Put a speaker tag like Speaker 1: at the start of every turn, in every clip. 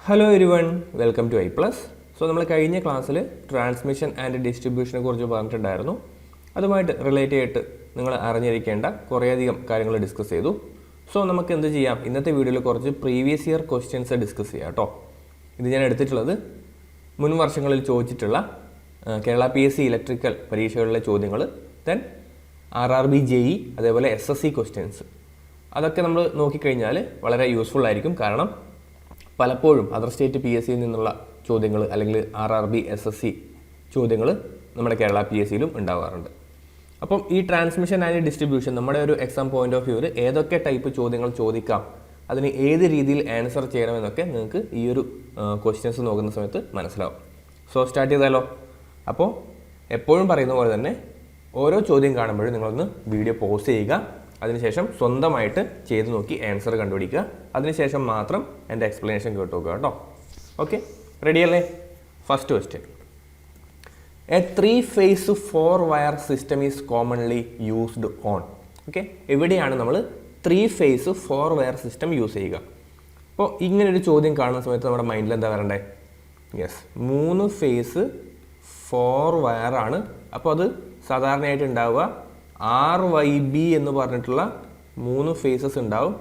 Speaker 1: Hello everyone, welcome to I plus. So നമ്മൾ കഴിഞ്ഞ ക്ലാസ്സിൽ ട്രാൻസ്മിഷൻ ആൻഡ് ഡിസ്ട്രിബ്യൂഷനെ കുറിച്ച് പറഞ്ഞിട്ടുണ്ടായിരുന്നു. അതുമായിട്ട് റിലേറ്റ് ചെയ്തിട്ട് നിങ്ങൾ അറിഞ്ഞിരിക്കേണ്ട കുറേയധികം കാര്യങ്ങൾ ഡിസ്കസ് ചെയ്തു. സോ നമുക്ക് എന്ത് ചെയ്യാം, ഇന്നത്തെ വീഡിയോയിൽ കുറച്ച് പ്രീവിയസ് ഇയർ ക്വസ്റ്റ്യൻസ് ഡിസ്കസ് ചെയ്യാം കേട്ടോ. ഇത് ഞാൻ എടുത്തിട്ടുള്ളത് മുൻ വർഷങ്ങളിൽ ചോദിച്ചിട്ടുള്ള കേരള PSC ഇലക്ട്രിക്കൽ പരീക്ഷകളിലെ ചോദ്യങ്ങൾ, ദെൻ RRB JE, അതേപോലെ SSC ക്വസ്റ്റ്യൻസ്. അതൊക്കെ നമ്മൾ നോക്കിക്കഴിഞ്ഞാൽ വളരെ യൂസ്ഫുൾ ആയിരിക്കും. കാരണം പലപ്പോഴും അതർ സ്റ്റേറ്റ് PSCയിൽ നിന്നുള്ള ചോദ്യങ്ങൾ അല്ലെങ്കിൽ RRB SSC ചോദ്യങ്ങൾ നമ്മുടെ കേരള PSCയിലും ഉണ്ടാവാറുണ്ട്. അപ്പം ഈ ട്രാൻസ്മിഷൻ ആൻഡ് ഡിസ്ട്രിബ്യൂഷൻ നമ്മുടെ ഒരു എക്സാം പോയിന്റ് ഓഫ് വ്യൂവിൽ ഏതൊക്കെ ടൈപ്പ് ചോദ്യങ്ങൾ ചോദിക്കാം, അതിന് ഏത് രീതിയിൽ ആൻസർ ചെയ്യണമെന്നൊക്കെ നിങ്ങൾക്ക് ഈ ഒരു ക്വസ്റ്റ്യൻസ് നോക്കുന്ന സമയത്ത് മനസ്സിലാവും. സോ സ്റ്റാർട്ട് ചെയ്താലോ. അപ്പോൾ എപ്പോഴും പറയുന്ന പോലെ തന്നെ ഓരോ ചോദ്യം കാണുമ്പോഴും നിങ്ങളൊന്ന് വീഡിയോ പോസ് ചെയ്യുക. അതിനുശേഷം സ്വന്തമായിട്ട് ചെയ്ത് നോക്കി ആൻസർ കണ്ടുപിടിക്കുക. അതിനുശേഷം മാത്രം എൻ്റെ എക്സ്പ്ലനേഷൻ കേട്ട് നോക്കുക കേട്ടോ. ഓക്കെ, റെഡിയല്ലേ? First question, A 3-phase 4-wire system is commonly used on. Okay, എവിടെയാണ് നമ്മൾ 3-phase 4-wire സിസ്റ്റം യൂസ് ചെയ്യുക? അപ്പോൾ ഇങ്ങനൊരു ചോദ്യം കാണുന്ന സമയത്ത് നമ്മുടെ മൈൻഡിൽ എന്താ വരണ്ടേ? യെസ്, 3 ഫേസ് 4-wire ആണ്. അപ്പോൾ അത് സാധാരണയായിട്ട് ഉണ്ടാവുക RYB എന്ന് പറഞ്ഞിട്ടുള്ള 3 ഫേസസ് ഉണ്ടാവും.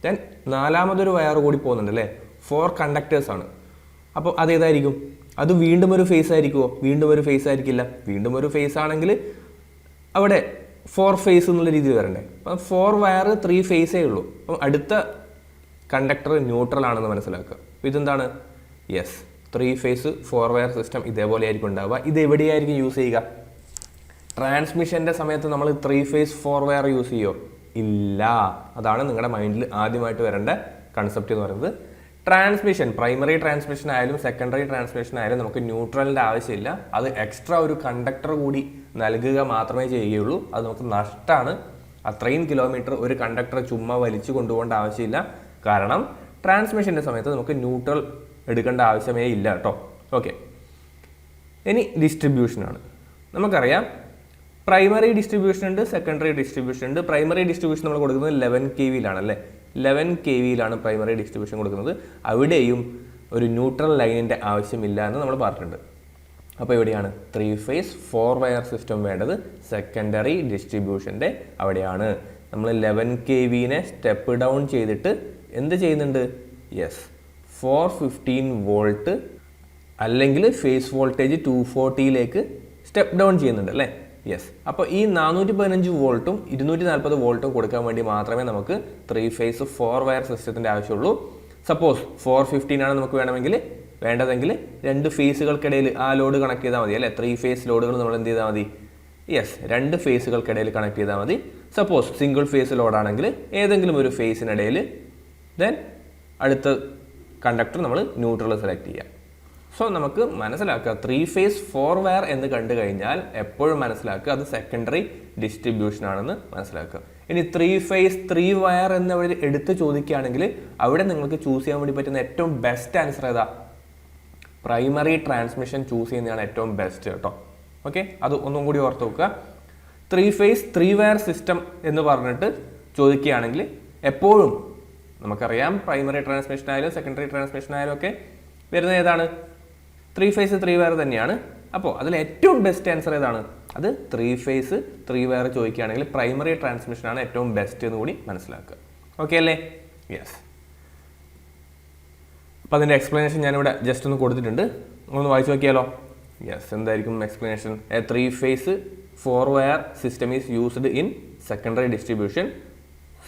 Speaker 1: ദെൻ നാലാമതൊരു വയർ കൂടി പോകുന്നുണ്ട് അല്ലേ, 4 കണ്ടക്ടേഴ്സ് ആണ്. അപ്പോൾ അതേതായിരിക്കും? അത് വീണ്ടും ഒരു ഫേസ് ആയിരിക്കുമോ? വീണ്ടും ഒരു ഫേസ് ആയിരിക്കില്ല. വീണ്ടും ഒരു ഫേസ് ആണെങ്കിൽ അവിടെ 4 ഫേസ് എന്നുള്ള രീതിയിൽ വരണ്ടേ. അപ്പം 4 വയർ 3 ഫേസേ ഉള്ളൂ. അപ്പം അടുത്ത കണ്ടക്ടർ ന്യൂട്രൽ ആണെന്ന് മനസ്സിലാക്കുക. അപ്പോൾ ഇതെന്താണ്? യെസ്, 3-phase 4-wire സിസ്റ്റം ഇതേപോലെ ആയിരിക്കും ഉണ്ടാവുക. ഇത് എവിടെയായിരിക്കും യൂസ് ചെയ്യുക? ട്രാൻസ്മിഷൻ്റെ സമയത്ത് നമ്മൾ 3-phase 4-wire യൂസ് ചെയ്യുമോ? ഇല്ല. അതാണ് നിങ്ങളുടെ മൈൻഡിൽ ആദ്യമായിട്ട് വരേണ്ട കൺസെപ്റ്റ് എന്ന് പറയുന്നത്. ട്രാൻസ്മിഷൻ, പ്രൈമറി ട്രാൻസ്മിഷൻ ആയാലും സെക്കൻഡറി ട്രാൻസ്മിഷൻ ആയാലും നമുക്ക് ന്യൂട്രലിൻ്റെ ആവശ്യമില്ല. അത് എക്സ്ട്രാ ഒരു കണ്ടക്ടർ കൂടി നൽകുക മാത്രമേ ചെയ്യുകയുള്ളൂ. അത് നമുക്ക് നഷ്ടമാണ്. അത്രയും കിലോമീറ്റർ ഒരു കണ്ടക്ടർ ചുമ്മാ വലിച്ചു കൊണ്ടുപോകേണ്ട ആവശ്യമില്ല. കാരണം ട്രാൻസ്മിഷൻ്റെ സമയത്ത് നമുക്ക് ന്യൂട്രൽ എടുക്കേണ്ട ആവശ്യമേ ഇല്ല കേട്ടോ. ഓക്കെ, ഇനി ഡിസ്ട്രിബ്യൂഷനാണ്. നമുക്കറിയാം പ്രൈമറി ഡിസ്ട്രിബ്യൂഷൻ ഉണ്ട്, സെക്കൻഡറി ഡിസ്ട്രിബ്യൂഷൻ ഉണ്ട്. പ്രൈമറി ഡിസ്ട്രിബ്യൂഷൻ നമ്മൾ കൊടുക്കുന്നത് 11 kV-ലാണ് അല്ലേ. 11 kV-ലാണ് പ്രൈമറി ഡിസ്ട്രിബ്യൂഷൻ കൊടുക്കുന്നത്. അവിടെയും ഒരു ന്യൂട്രൽ ലൈനിൻ്റെ ആവശ്യമില്ല എന്ന് നമ്മൾ പറഞ്ഞിട്ടുണ്ട്. അപ്പോൾ എവിടെയാണ് 3-phase 4-wire സിസ്റ്റം വേണ്ടത്? സെക്കൻഡറി ഡിസ്ട്രിബ്യൂഷൻ്റെ അവിടെയാണ്. നമ്മൾ 11 kV-നെ സ്റ്റെപ്പ് ഡൗൺ ചെയ്തിട്ട് എന്ത് ചെയ്യുന്നുണ്ട്? യെസ്, 415 വോൾട്ട് അല്ലെങ്കിൽ ഫേസ് വോൾട്ടേജ് 240യിലേക്ക് സ്റ്റെപ്പ് ഡൗൺ ചെയ്യുന്നുണ്ട് അല്ലേ. യെസ്, അപ്പോൾ ഈ 415 വോൾട്ടും 240 വോൾട്ടും കൊടുക്കാൻ വേണ്ടി മാത്രമേ നമുക്ക് 3-phase 4-wire സിസ്റ്റത്തിൻ്റെ ആവശ്യമുള്ളൂ. സപ്പോസ് 415 ആണ് നമുക്ക് വേണ്ടതെങ്കിൽ 2 ഫേസുകൾക്കിടയിൽ ആ ലോഡ് കണക്ട് ചെയ്താൽ മതി അല്ലേ. 3-phase ലോഡുകൾ നമ്മൾ എന്ത് ചെയ്താൽ മതി? യെസ്, 2 ഫേസുകൾക്കിടയിൽ കണക്ട് ചെയ്താൽ മതി. സപ്പോസ് സിംഗിൾ ഫേസ് ലോഡാണെങ്കിൽ ഏതെങ്കിലും ഒരു ഫേസിനിടയിൽ ദെൻ അടുത്ത കണ്ടക്ടർ നമ്മൾ ന്യൂട്രൽ സെലക്ട് ചെയ്യുക. സോ നമുക്ക് മനസ്സിലാക്കുക 3-phase 4-wire എന്ന് കണ്ടു കഴിഞ്ഞാൽ എപ്പോഴും മനസ്സിലാക്കുക അത് സെക്കൻഡറി ഡിസ്ട്രിബ്യൂഷൻ ആണെന്ന് മനസ്സിലാക്കുക. ഇനി 3-phase 3-wire എന്ന് അവിടെ എടുത്ത് ചോദിക്കുകയാണെങ്കിൽ അവിടെ നിങ്ങൾക്ക് ചൂസ് ചെയ്യാൻ വേണ്ടി പറ്റുന്ന ഏറ്റവും ബെസ്റ്റ് ആൻസർ ഏതാ? പ്രൈമറി ട്രാൻസ്മിഷൻ ചൂസ് ചെയ്യുന്നതാണ് ഏറ്റവും ബെസ്റ്റ് കേട്ടോ. ഓക്കെ, അത് ഒന്നും കൂടി ഓർത്ത് വെക്കുക. 3-phase 3-wire സിസ്റ്റം എന്ന് പറഞ്ഞിട്ട് ചോദിക്കുകയാണെങ്കിൽ എപ്പോഴും നമുക്കറിയാം പ്രൈമറി ട്രാൻസ്മിഷൻ ആയാലും സെക്കൻഡറി ട്രാൻസ്മിഷൻ ആയാലും ഒക്കെ വരുന്നത് ഏതാണ്? 3-phase 3-wire തന്നെയാണ്. അപ്പോൾ അതിൽ ഏറ്റവും ബെസ്റ്റ് ആൻസർ ഏതാണ്? അത് 3-phase 3-wire ചോദിക്കുകയാണെങ്കിൽ പ്രൈമറി ട്രാൻസ്മിഷനാണ് ഏറ്റവും ബെസ്റ്റ് എന്ന് കൂടി മനസ്സിലാക്കുക. ഓക്കെ അല്ലേ? യെസ്. അപ്പോൾ അതിൻ്റെ എക്സ്പ്ലനേഷൻ ഞാനിവിടെ ജസ്റ്റ് ഒന്ന് കൊടുത്തിട്ടുണ്ട്, ഒന്ന് വായിച്ചു നോക്കിയാലോ. യെസ്, എന്തായിരിക്കും explanation? A 3-phase 4-wire system is used in secondary distribution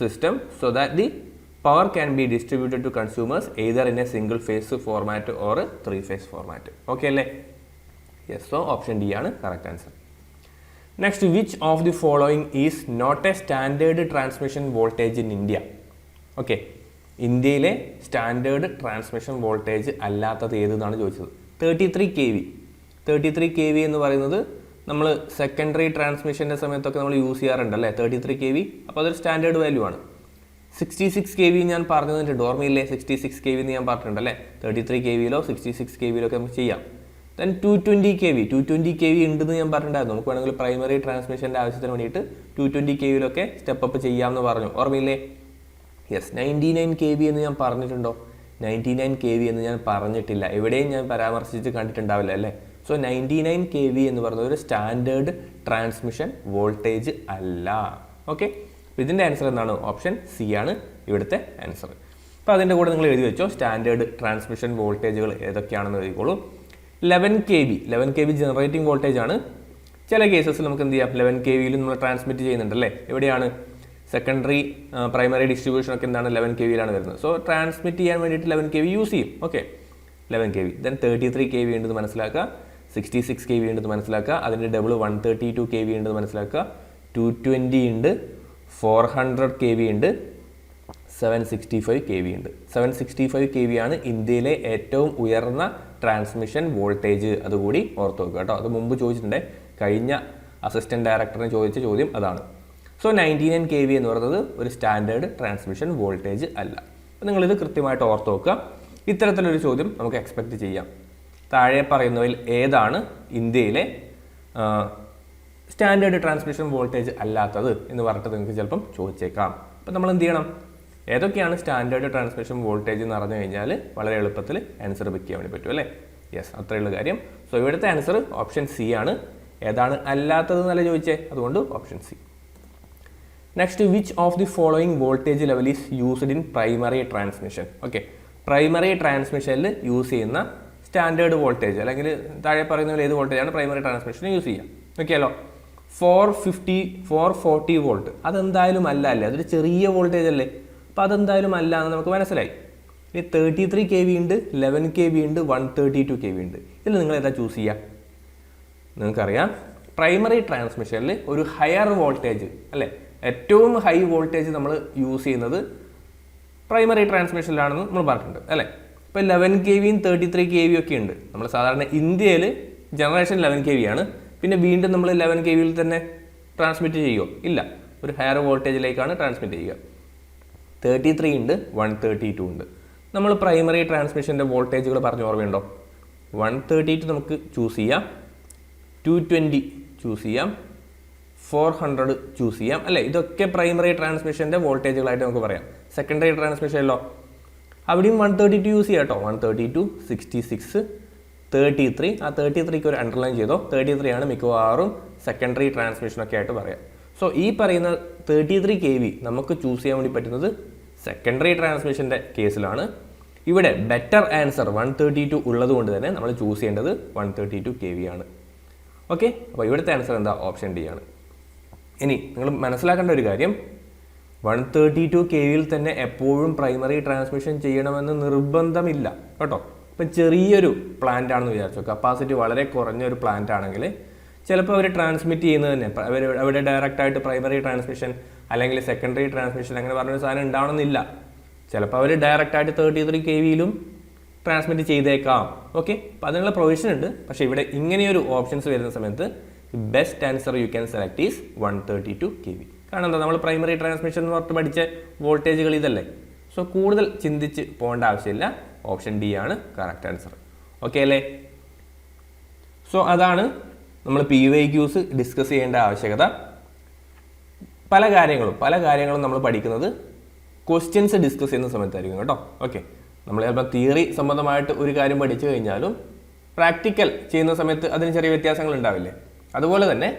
Speaker 1: system so that the power can be distributed to consumers either in a single phase format or 3-phase format. Okay അല്ലേ? Yes, so option D ആണ് correct answer. Next, which of the following is not a standard transmission voltage in India? Okay, ഇന്ത്യയിലെ standard transmission voltage അല്ലാത്തത് ഏതെന്നാണ് ചോദിച്ചത്. 33 kV. 33 kV എന്ന് പറയുന്നത് നമ്മൾ secondary ട്രാൻസ്മിഷൻ്റെ സമയത്തൊക്കെ നമ്മൾ യൂസ് ചെയ്യാറുണ്ടല്ലേ 33 kV. അപ്പോൾ അതൊരു സ്റ്റാൻഡേർഡ് വാല്യൂ ആണ്. 66 kV ഞാൻ പറഞ്ഞു തന്നിട്ടുണ്ട്, ഓർമ്മയില്ലേ? 66 kV എന്ന് ഞാൻ പറഞ്ഞിട്ടുണ്ടല്ലേ. 33 kV-ലോ 66 kV-ലോ ഒക്കെ നമുക്ക് ചെയ്യാം. ദെൻ 220 kV ഉണ്ടെന്ന് ഞാൻ പറഞ്ഞിട്ടുണ്ടായിരുന്നു. നമുക്ക് വേണമെങ്കിൽ പ്രൈമറി ട്രാൻസ്മിഷൻ്റെ ആവശ്യത്തിന് വേണ്ടിയിട്ട് 220 kV-ലൊക്കെ സ്റ്റെപ്പ് അപ്പ് ചെയ്യാമെന്ന് പറഞ്ഞു, ഓർമ്മയില്ലേ? യെസ്, 99 kV എന്ന് ഞാൻ പറഞ്ഞിട്ടുണ്ടോ? 99 kV എന്ന് ഞാൻ പറഞ്ഞിട്ടില്ല, എവിടെയും ഞാൻ പരാമർശിച്ച് കണ്ടിട്ടുണ്ടാവില്ല അല്ലേ. സോ 99 kV എന്ന് പറയുന്നത് ഒരു സ്റ്റാൻഡേർഡ് ട്രാൻസ്മിഷൻ വോൾട്ടേജ് അല്ല. ഓക്കെ, ഇതിൻ്റെ ആൻസർ എന്താണ്? ഓപ്ഷൻ സി ആണ് ഇവിടുത്തെ ആൻസർ. അപ്പോൾ അതിൻ്റെ കൂടെ നിങ്ങൾ എഴുതി വെച്ചോ സ്റ്റാൻഡേർഡ് ട്രാൻസ്മിഷൻ വോൾട്ടേജുകൾ ഏതൊക്കെയാണെന്ന് എഴുതിക്കോളൂ. 11 kV ജനറേറ്റിംഗ് വോൾട്ടേജ് ആണ്. ചില കേസസിൽ നമുക്ക് എന്ത് ചെയ്യാം, 11 kVയിൽ നമ്മൾ ട്രാൻസ്മിറ്റ് ചെയ്യുന്നുണ്ടല്ലേ. എവിടെയാണ്? സെക്കൻഡറി പ്രൈമറി ഡിസ്ട്രിബ്യൂഷൻ ഒക്കെ എന്താണ് 11 kVയിലാണ് വരുന്നത്. സോ ട്രാൻസ്മിറ്റ് ചെയ്യാൻ വേണ്ടിയിട്ട് 11 kV യൂസ് ചെയ്യും. Okay, 11 kV. ദെൻ 33 kV ഉണ്ടെന്ന് മനസ്സിലാക്കുക, 66 kV ഉണ്ടെന്ന് മനസ്സിലാക്കുക, അതിൻ്റെ ഡബിൾ 132 kV ഉണ്ടെന്ന് മനസ്സിലാക്കുക, 220 ഉണ്ട്, 400 kV ഉണ്ട്, 765 kV ഉണ്ട്. 765 kV ആണ് ഇന്ത്യയിലെ ഏറ്റവും ഉയർന്ന ട്രാൻസ്മിഷൻ വോൾട്ടേജ്. അതുകൂടി ഓർത്ത് വെക്കുക കേട്ടോ. അത് മുമ്പ് ചോദിച്ചിട്ടുണ്ട്, കഴിഞ്ഞ അസിസ്റ്റന്റ് ഡയറക്ടറിന് ചോദിച്ച ചോദ്യം അതാണ്. സോ 99 kV എന്ന് പറയുന്നത് ഒരു സ്റ്റാൻഡേർഡ് ട്രാൻസ്മിഷൻ വോൾട്ടേജ് അല്ല. അപ്പോൾ നിങ്ങളിത് കൃത്യമായിട്ട് ഓർത്ത് വെക്കുക. ഇത്തരത്തിലൊരു ചോദ്യം നമുക്ക് എക്സ്പെക്റ്റ് ചെയ്യാം. താഴെ പറയുന്നവയിൽ ഏതാണ് ഇന്ത്യയിലെ സ്റ്റാൻഡേർഡ് ട്രാൻസ്മിഷൻ വോൾട്ടേജ് അല്ലാത്തത് എന്ന് പറഞ്ഞിട്ട് നിങ്ങൾക്ക് ചിലപ്പം ചോദിച്ചേക്കാം. അപ്പോൾ നമ്മൾ എന്ത് ചെയ്യണം? ഏതൊക്കെയാണ് സ്റ്റാൻഡേർഡ് ട്രാൻസ്മിഷൻ വോൾട്ടേജ് എന്ന് പറഞ്ഞു കഴിഞ്ഞാൽ വളരെ എളുപ്പത്തിൽ ആൻസർ പിക്ക് ചെയ്യാൻ വേണ്ടി പറ്റും അല്ലേ. യെസ്, അത്രയുള്ള കാര്യം. സോ ഇവിടുത്തെ ആൻസർ ഓപ്ഷൻ സി ആണ്. ഏതാണ് അല്ലാത്തത് എന്നല്ല ചോദിച്ചേ, അതുകൊണ്ട് option C. Next, which of the following voltage level is used in primary transmission? Okay, primary ട്രാൻസ്മിഷനിൽ യൂസ് ചെയ്യുന്ന സ്റ്റാൻഡേർഡ് വോൾട്ടേജ് അല്ലെങ്കിൽ താഴെ പറയുന്ന ഏത് വോൾട്ടേജാണ് പ്രൈമറി ട്രാൻസ്മിഷന് യൂസ് ചെയ്യുക? ഓക്കെയല്ലോ. 440 വോൾട്ട് അതെന്തായാലും അല്ല അല്ലേ, അതൊരു ചെറിയ വോൾട്ടേജ് അല്ലേ. അപ്പോൾ അതെന്തായാലും അല്ല എന്ന് നമുക്ക് മനസ്സിലായി. ഇനി 33 kV ഉണ്ട്, 11 kV ഉണ്ട്, 132 kV ഉണ്ട്. ഇതിൽ നിങ്ങൾ ഏതാ ചൂസ് ചെയ്യുക? നിങ്ങൾക്കറിയാം, പ്രൈമറി ട്രാൻസ്മിഷനിൽ ഒരു ഹയർ വോൾട്ടേജ് അല്ലേ, ഏറ്റവും ഹൈ വോൾട്ടേജ് നമ്മൾ യൂസ് ചെയ്യുന്നത് പ്രൈമറി ട്രാൻസ്മിഷനിലാണെന്ന് നമ്മൾ പറഞ്ഞിട്ടുണ്ട് അല്ലേ. ഇപ്പോൾ 11 kVയും 33 kV ഒക്കെ ഉണ്ട്. നമ്മൾ സാധാരണ ഇന്ത്യയിൽ ജനറേഷൻ 11 kV ആണ്. പിന്നെ വീണ്ടും നമ്മൾ 11 kVയിൽ തന്നെ ട്രാൻസ്മിറ്റ് ചെയ്യുമോ? ഇല്ല, ഒരു ഹയർ വോൾട്ടേജിലേക്കാണ് ട്രാൻസ്മിറ്റ് ചെയ്യുക. 33 ഉണ്ട്, 132 ഉണ്ട്. നമ്മൾ പ്രൈമറി ട്രാൻസ്മിഷൻ്റെ വോൾട്ടേജുകൾ പറഞ്ഞ് ഓർമ്മയുണ്ടോ? 132 നമുക്ക് ചൂസ് ചെയ്യാം, 220 ചൂസ് ചെയ്യാം, 400 ചൂസ് ചെയ്യാം അല്ലേ. ഇതൊക്കെ പ്രൈമറി ട്രാൻസ്മിഷൻ്റെ വോൾട്ടേജുകളായിട്ട് നമുക്ക് പറയാം. സെക്കൻഡറി ട്രാൻസ്മിഷനല്ലോ, അവിടെയും 132 യൂസ് ചെയ്യാം കേട്ടോ. 132, 66, 33. ആ 33ക്ക് ഒരു അണ്ടർലൈൻ ചെയ്തോ. 33 ആണ് മിക്കവാറും സെക്കൻഡറി ട്രാൻസ്മിഷനൊക്കെ ആയിട്ട് പറയാം. സോ ഈ പറയുന്ന 33 kV നമുക്ക് ചൂസ് ചെയ്യാൻ വേണ്ടി പറ്റുന്നത് സെക്കൻഡറി ട്രാൻസ്മിഷൻ്റെ കേസിലാണ്. ഇവിടെ ബെറ്റർ ആൻസർ 132 ഉള്ളത് കൊണ്ട് തന്നെ നമ്മൾ ചൂസ് ചെയ്യേണ്ടത് 132 kV ആണ്. ഓക്കെ, അപ്പോൾ ഇവിടുത്തെ ആൻസർ എന്താ? ഓപ്ഷൻ ഡി ആണ്. ഇനി നിങ്ങൾ മനസ്സിലാക്കേണ്ട ഒരു കാര്യം, 132 kVയിൽ തന്നെ എപ്പോഴും പ്രൈമറി ട്രാൻസ്മിഷൻ ചെയ്യണമെന്ന് നിർബന്ധമില്ല കേട്ടോ. ഇപ്പം ചെറിയൊരു പ്ലാന്റ് ആണെന്ന് വിചാരിച്ചോ, കപ്പാസിറ്റി വളരെ കുറഞ്ഞൊരു പ്ലാന്റ് ആണെങ്കിൽ ചിലപ്പോൾ അവർ ട്രാൻസ്മിറ്റ് ചെയ്യുന്നത് തന്നെ അവിടെ ഡയറക്റ്റായിട്ട് പ്രൈമറി ട്രാൻസ്മിഷൻ അല്ലെങ്കിൽ സെക്കൻഡറി ട്രാൻസ്മിഷൻ അങ്ങനെ പറഞ്ഞൊരു സാധനം ഉണ്ടാവണമെന്നില്ല. ചിലപ്പോൾ അവർ ഡയറക്റ്റായിട്ട് 33 kVയിലും ട്രാൻസ്മിറ്റ് ചെയ്തേക്കാം. ഓക്കെ, അപ്പോൾ അതിനുള്ള പ്രൊവിഷൻ ഉണ്ട്. പക്ഷേ ഇവിടെ ഇങ്ങനെയൊരു ഓപ്ഷൻസ് വരുന്ന സമയത്ത് best answer you can select is 132 kV. കാരണം എന്താ, നമ്മൾ പ്രൈമറി ട്രാൻസ്മിഷൻ എന്ന് പറഞ്ഞിട്ട് പഠിച്ച വോൾട്ടേജുകൾ ഇതല്ലേ. സോ കൂടുതൽ ചിന്തിച്ച് പോകേണ്ട ആവശ്യമില്ല. ഓപ്ഷൻ ഡി ആണ് കറക്റ്റ് ആൻസർ. ഓക്കെ അല്ലേ? സോ അതാണ് നമ്മൾ PYQs ഡിസ്കസ് ചെയ്യേണ്ട ആവശ്യകത. പല കാര്യങ്ങളും നമ്മൾ പഠിക്കുന്നത് ക്വസ്റ്റ്യൻസ് ഡിസ്കസ് ചെയ്യുന്ന സമയത്തായിരിക്കും കേട്ടോ. ഓക്കെ, നമ്മൾ ചിലപ്പോൾ തിയറി സംബന്ധമായിട്ട് ഒരു കാര്യം പഠിച്ചു കഴിഞ്ഞാലും പ്രാക്ടിക്കൽ ചെയ്യുന്ന സമയത്ത് അതിന് ചെറിയ വ്യത്യാസങ്ങൾ ഉണ്ടാവില്ലേ. അതുപോലെ തന്നെ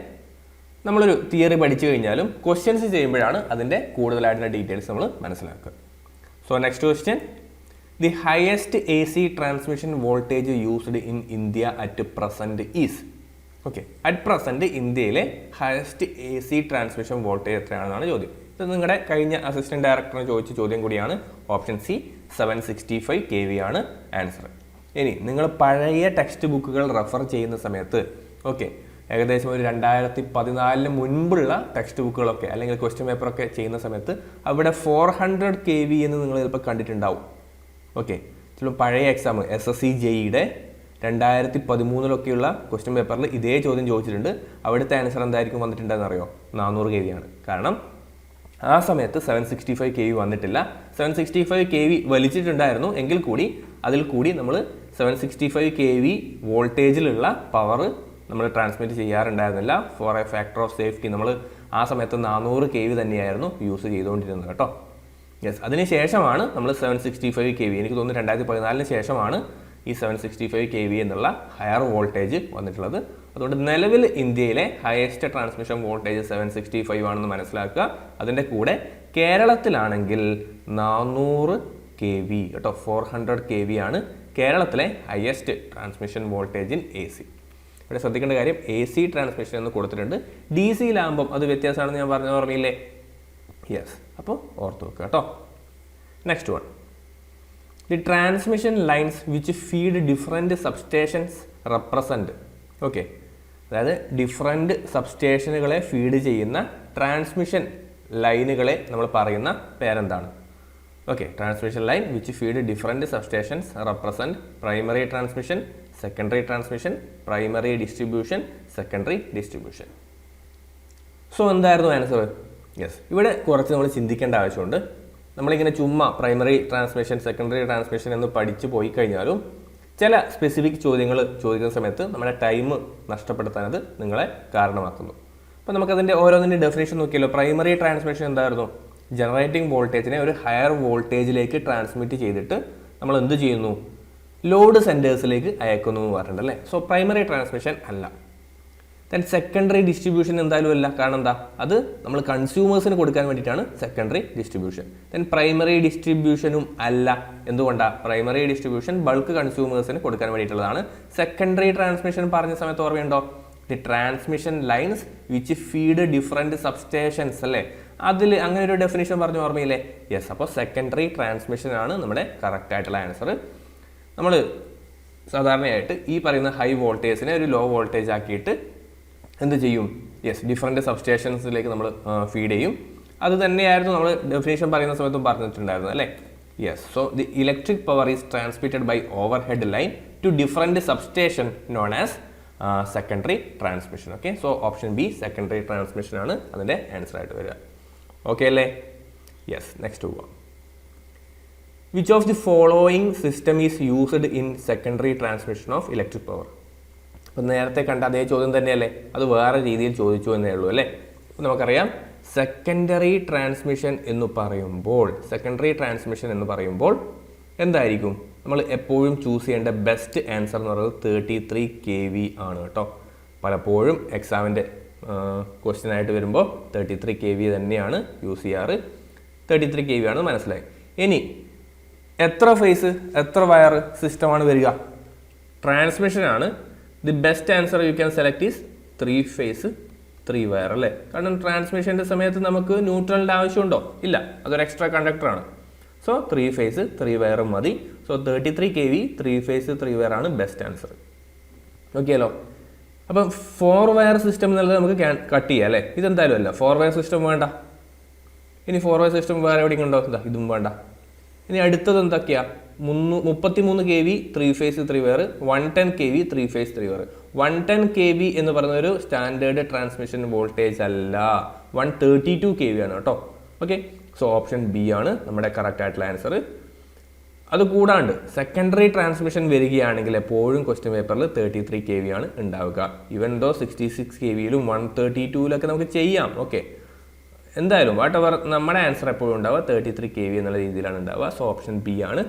Speaker 1: നമ്മളൊരു തിയറി പഠിച്ചു കഴിഞ്ഞാലും ക്വസ്റ്റ്യൻസ് ചെയ്യുമ്പോഴാണ് അതിൻ്റെ കൂടുതലായിട്ടുള്ള ഡീറ്റെയിൽസ് നമ്മൾ മനസ്സിലാക്കുക. So next question, the highest AC transmission voltage used in India at present is? Okay, at present ഇന്ത്യയിലെ ഹയസ്റ്റ് AC ട്രാൻസ്മിഷൻ വോൾട്ടേജ് എത്രയാണെന്നാണ് ചോദ്യം. ഇത് നിങ്ങളുടെ കഴിഞ്ഞ അസിസ്റ്റന്റ് ഡയറക്ടറിന് ചോദിച്ച ചോദ്യം കൂടിയാണ്. ഓപ്ഷൻ സി 765 kV ആണ് ആൻസർ. ഇനി നിങ്ങൾ പഴയ ടെക്സ്റ്റ് ബുക്കുകൾ റെഫർ ചെയ്യുന്ന സമയത്ത് ഓക്കെ, ഏകദേശം ഒരു 2014 മുൻപുള്ള ടെക്സ്റ്റ് ബുക്കുകളൊക്കെ അല്ലെങ്കിൽ ക്വസ്റ്റ്യൻ പേപ്പറൊക്കെ ചെയ്യുന്ന സമയത്ത് അവിടെ 400 kV എന്ന് നിങ്ങൾ ചിലപ്പോൾ കണ്ടിട്ടുണ്ടാവും. ഓക്കെ, ചിലപ്പോൾ പഴയ എക്സാം SSC JEയുടെ 2013 ക്വസ്റ്റ്യൻ പേപ്പറിൽ ഇതേ ചോദ്യം ചോദിച്ചിട്ടുണ്ട്. അവിടുത്തെ ആൻസർ എന്തായിരിക്കും വന്നിട്ടുണ്ടെന്ന് അറിയോ? 400 kV ആണ്. കാരണം ആ സമയത്ത് 765 kV വന്നിട്ടില്ല. 765 kV വലിച്ചിട്ടുണ്ടായിരുന്നു എങ്കിൽ കൂടി അതിൽ കൂടി നമ്മൾ 765 kV വോൾട്ടേജിലുള്ള പവർ നമ്മൾ ട്രാൻസ്മിറ്റ് ചെയ്യാറുണ്ടായിരുന്നില്ല. For a factor of safety നമ്മൾ ആ സമയത്ത് 400 kV തന്നെയായിരുന്നു യൂസ് ചെയ്തുകൊണ്ടിരുന്നത് കേട്ടോ. യെസ്, അതിന് ശേഷമാണ് നമ്മൾ 765 kV, എനിക്ക് തോന്നുന്നു 2014 ശേഷമാണ് ഈ 765 kV എന്നുള്ള ഹയർ വോൾട്ടേജ് വന്നിട്ടുള്ളത്. അതുകൊണ്ട് നിലവിൽ ഇന്ത്യയിലെ ഹയസ്റ്റ് ട്രാൻസ്മിഷൻ വോൾട്ടേജ് 765 ആണെന്ന് മനസ്സിലാക്കുക. അതിൻ്റെ കൂടെ കേരളത്തിലാണെങ്കിൽ 400 kV കേട്ടോ, 400 kV ആണ് കേരളത്തിലെ highest transmission voltage in AC. ഇവിടെ ശ്രദ്ധിക്കേണ്ട കാര്യം AC ട്രാൻസ്മിഷൻ എന്ന് കൊടുത്തിട്ടുണ്ട്, DC ലാകുമ്പം അത് വ്യത്യാസമാണെന്ന് ഞാൻ പറഞ്ഞ ഓർമ്മയില്ലേ? യെസ്, അപ്പോൾ ഓർത്ത് വെക്കുക കേട്ടോ. Next one, the transmission lines which feed different substations represent. Okay, അതായത് ഡിഫറെൻറ്റ് സബ്സ്റ്റേഷനുകളെ ഫീഡ് ചെയ്യുന്ന ട്രാൻസ്മിഷൻ ലൈനുകളെ നമ്മൾ പറയുന്ന പേരെന്താണ്? Okay, transmission line which feed different substations represent primary transmission, secondary transmission, primary distribution, secondary distribution. So എന്തായിരുന്നു answer? Yes, ഇവിടെ കുറച്ച് നമ്മൾ ചിന്തിക്കേണ്ട ആവശ്യമുണ്ട്. നമ്മളിങ്ങനെ ചുമ്മാ പ്രൈമറി ട്രാൻസ്മിഷൻ, സെക്കൻഡറി ട്രാൻസ്മിഷൻ എന്ന് പഠിച്ചു പോയി കഴിഞ്ഞാലും ചില സ്പെസിഫിക് ചോദ്യങ്ങൾ ചോദിക്കുന്ന സമയത്ത് നമ്മുടെ ടൈം നഷ്ടപ്പെടുത്താനത് നിങ്ങളെ കാരണമാക്കുന്നു. അപ്പോൾ നമുക്കതിൻ്റെ ഓരോന്നിൻ്റെ ഡെഫിനേഷൻ നോക്കിയല്ലോ. പ്രൈമറി ട്രാൻസ്മിഷൻ എന്തായിരുന്നു? ജനറേറ്റിംഗ് വോൾട്ടേജിനെ ഒരു ഹയർ വോൾട്ടേജിലേക്ക് ട്രാൻസ്മിറ്റ് ചെയ്തിട്ട് നമ്മൾ എന്ത് ചെയ്യുന്നു? ലോഡ് സെൻറ്റേഴ്സിലേക്ക് അയക്കുന്നു എന്ന് പറഞ്ഞിട്ടുണ്ടല്ലേ. സോ പ്രൈമറി ട്രാൻസ്മിഷൻ അല്ല. ദെൻ സെക്കൻഡറി ഡിസ്ട്രിബ്യൂഷൻ എന്തായാലും അല്ല. കാരണം എന്താ? അത് നമ്മൾ കൺസ്യൂമേഴ്സിന് കൊടുക്കാൻ വേണ്ടിയിട്ടാണ് സെക്കൻഡറി ഡിസ്ട്രിബ്യൂഷൻ. ദെൻ പ്രൈമറി ഡിസ്ട്രിബ്യൂഷനും അല്ല. എന്തുകൊണ്ടാണ്? പ്രൈമറി ഡിസ്ട്രിബ്യൂഷൻ ബൾക്ക് കൺസ്യൂമേഴ്സിന് കൊടുക്കാൻ വേണ്ടിയിട്ടുള്ളതാണ്. സെക്കൻഡറി ട്രാൻസ്മിഷൻ പറഞ്ഞ സമയത്ത് ഓർമ്മയുണ്ടോ? The transmission lines which feed different substations അല്ലേ? അതിൽ അങ്ങനെ ഒരു ഡെഫിനിഷൻ പറഞ്ഞ് ഓർമ്മയില്ലേ? യെസ്, അപ്പോൾ സെക്കൻഡറി ട്രാൻസ്മിഷൻ ആണ് നമ്മുടെ കറക്റ്റ് ആയിട്ടുള്ള ആൻസർ. നമ്മൾ സാധാരണയായിട്ട് ഈ പറയുന്ന ഹൈ വോൾട്ടേജിനെ ഒരു ലോ വോൾട്ടേജ് ആക്കിയിട്ട് എന്ത് ചെയ്യും? യെസ്, ഡിഫറെൻറ്റ് സബ്സ്റ്റേഷൻസിലേക്ക് നമ്മൾ ഫീഡ് ചെയ്യും. അത് തന്നെയായിരുന്നു നമ്മൾ ഡെഫിനേഷൻ പറയുന്ന സമയത്തും പറഞ്ഞിട്ടുണ്ടായിരുന്നു അല്ലേ? Yes, so the electric power is transmitted by overhead line to different substation known as secondary transmission. Okay, so option B secondary transmission ആണ് അതിൻ്റെ ആൻസർ ആയിട്ട് വരിക. ഓക്കെ അല്ലേ? യെസ്, നെക്സ്റ്റ് പോവാം. Which of the following system is used in secondary transmission of electric power? അപ്പം നേരത്തെ കണ്ട അതേ ചോദ്യം തന്നെയല്ലേ, അത് വേറെ രീതിയിൽ ചോദിച്ചു എന്നേ ഉള്ളൂ അല്ലേ? അപ്പം നമുക്കറിയാം സെക്കൻഡറി ട്രാൻസ്മിഷൻ എന്ന് പറയുമ്പോൾ എന്തായിരിക്കും നമ്മൾ എപ്പോഴും ചൂസ് ചെയ്യേണ്ട ബെസ്റ്റ് ആൻസർ എന്ന് പറയുന്നത് 33 kV ആണ് കേട്ടോ. പലപ്പോഴും എക്സാമിൻ്റെ ക്വസ്റ്റ്യൻ ആയിട്ട് വരുമ്പോൾ 33 kV തന്നെയാണ് യൂസ് ചെയ്യാറ്. 33 kV ആണ് മനസ്സിലായി. ഇനി എത്ര ഫേസ് എത്ര വയർ സിസ്റ്റമാണ് വരിക? ട്രാൻസ്മിഷൻ ആണ്. The best answer you can select is 3 phase 3 wire അല്ലേ? കാരണം ട്രാൻസ്മിഷൻ്റെ സമയത്ത് നമുക്ക് ന്യൂട്രലിൻ്റെ ആവശ്യമുണ്ടോ? ഇല്ല, അതൊരു എക്സ്ട്രാ കണ്ടക്ടറാണ്. സോ 3 phase 3 wire മതി. സോ 33 kV 3 phase 3 wire ആണ് ബെസ്റ്റ് ആൻസർ. ഓക്കെയല്ലോ? അപ്പം 4 wire സിസ്റ്റം എന്നുള്ളത് നമുക്ക് കട്ട് ചെയ്യാം അല്ലേ? ഇതെന്തായാലും അല്ല, 4 wire സിസ്റ്റം വേണ്ട. ഇനി 4 wire സിസ്റ്റം വേറെ എവിടെയും ഉണ്ടോ? ഇതും വേണ്ട. ഇനി അടുത്തത് എന്തൊക്കെയാ? 33 kV 3 phase 3 wire, 110 kV 3 phase 3 wire. 110 kV എന്ന് പറയുന്ന ഒരു സ്റ്റാൻഡേർഡ് ട്രാൻസ്മിഷൻ വോൾട്ടേജ് അല്ല, 132 kV ആണ് കേട്ടോ. ഓക്കെ, സോ ഓപ്ഷൻ ബി ആണ് നമ്മുടെ കറക്റ്റ് ആയിട്ടുള്ള ആൻസർ. അത് കൂടാണ്ട് സെക്കൻഡറി ട്രാൻസ്മിഷൻ വരികയാണെങ്കിൽ എപ്പോഴും ക്വസ്റ്റ്യൻ പേപ്പറിൽ 33 kV ആണ് ഉണ്ടാവുക. ഈവൻ ദോ 66 kVയിലും 132 നമുക്ക് ചെയ്യാം. ഓക്കെ, എന്തായാലും വാട്ട് എവർ നമ്മുടെ ആൻസർ എപ്പോഴും ഉണ്ടാവുക 33 kV എന്നുള്ള രീതിയിലാണ് ഉണ്ടാവുക. സോ ഓപ്ഷൻ ബി ആണ്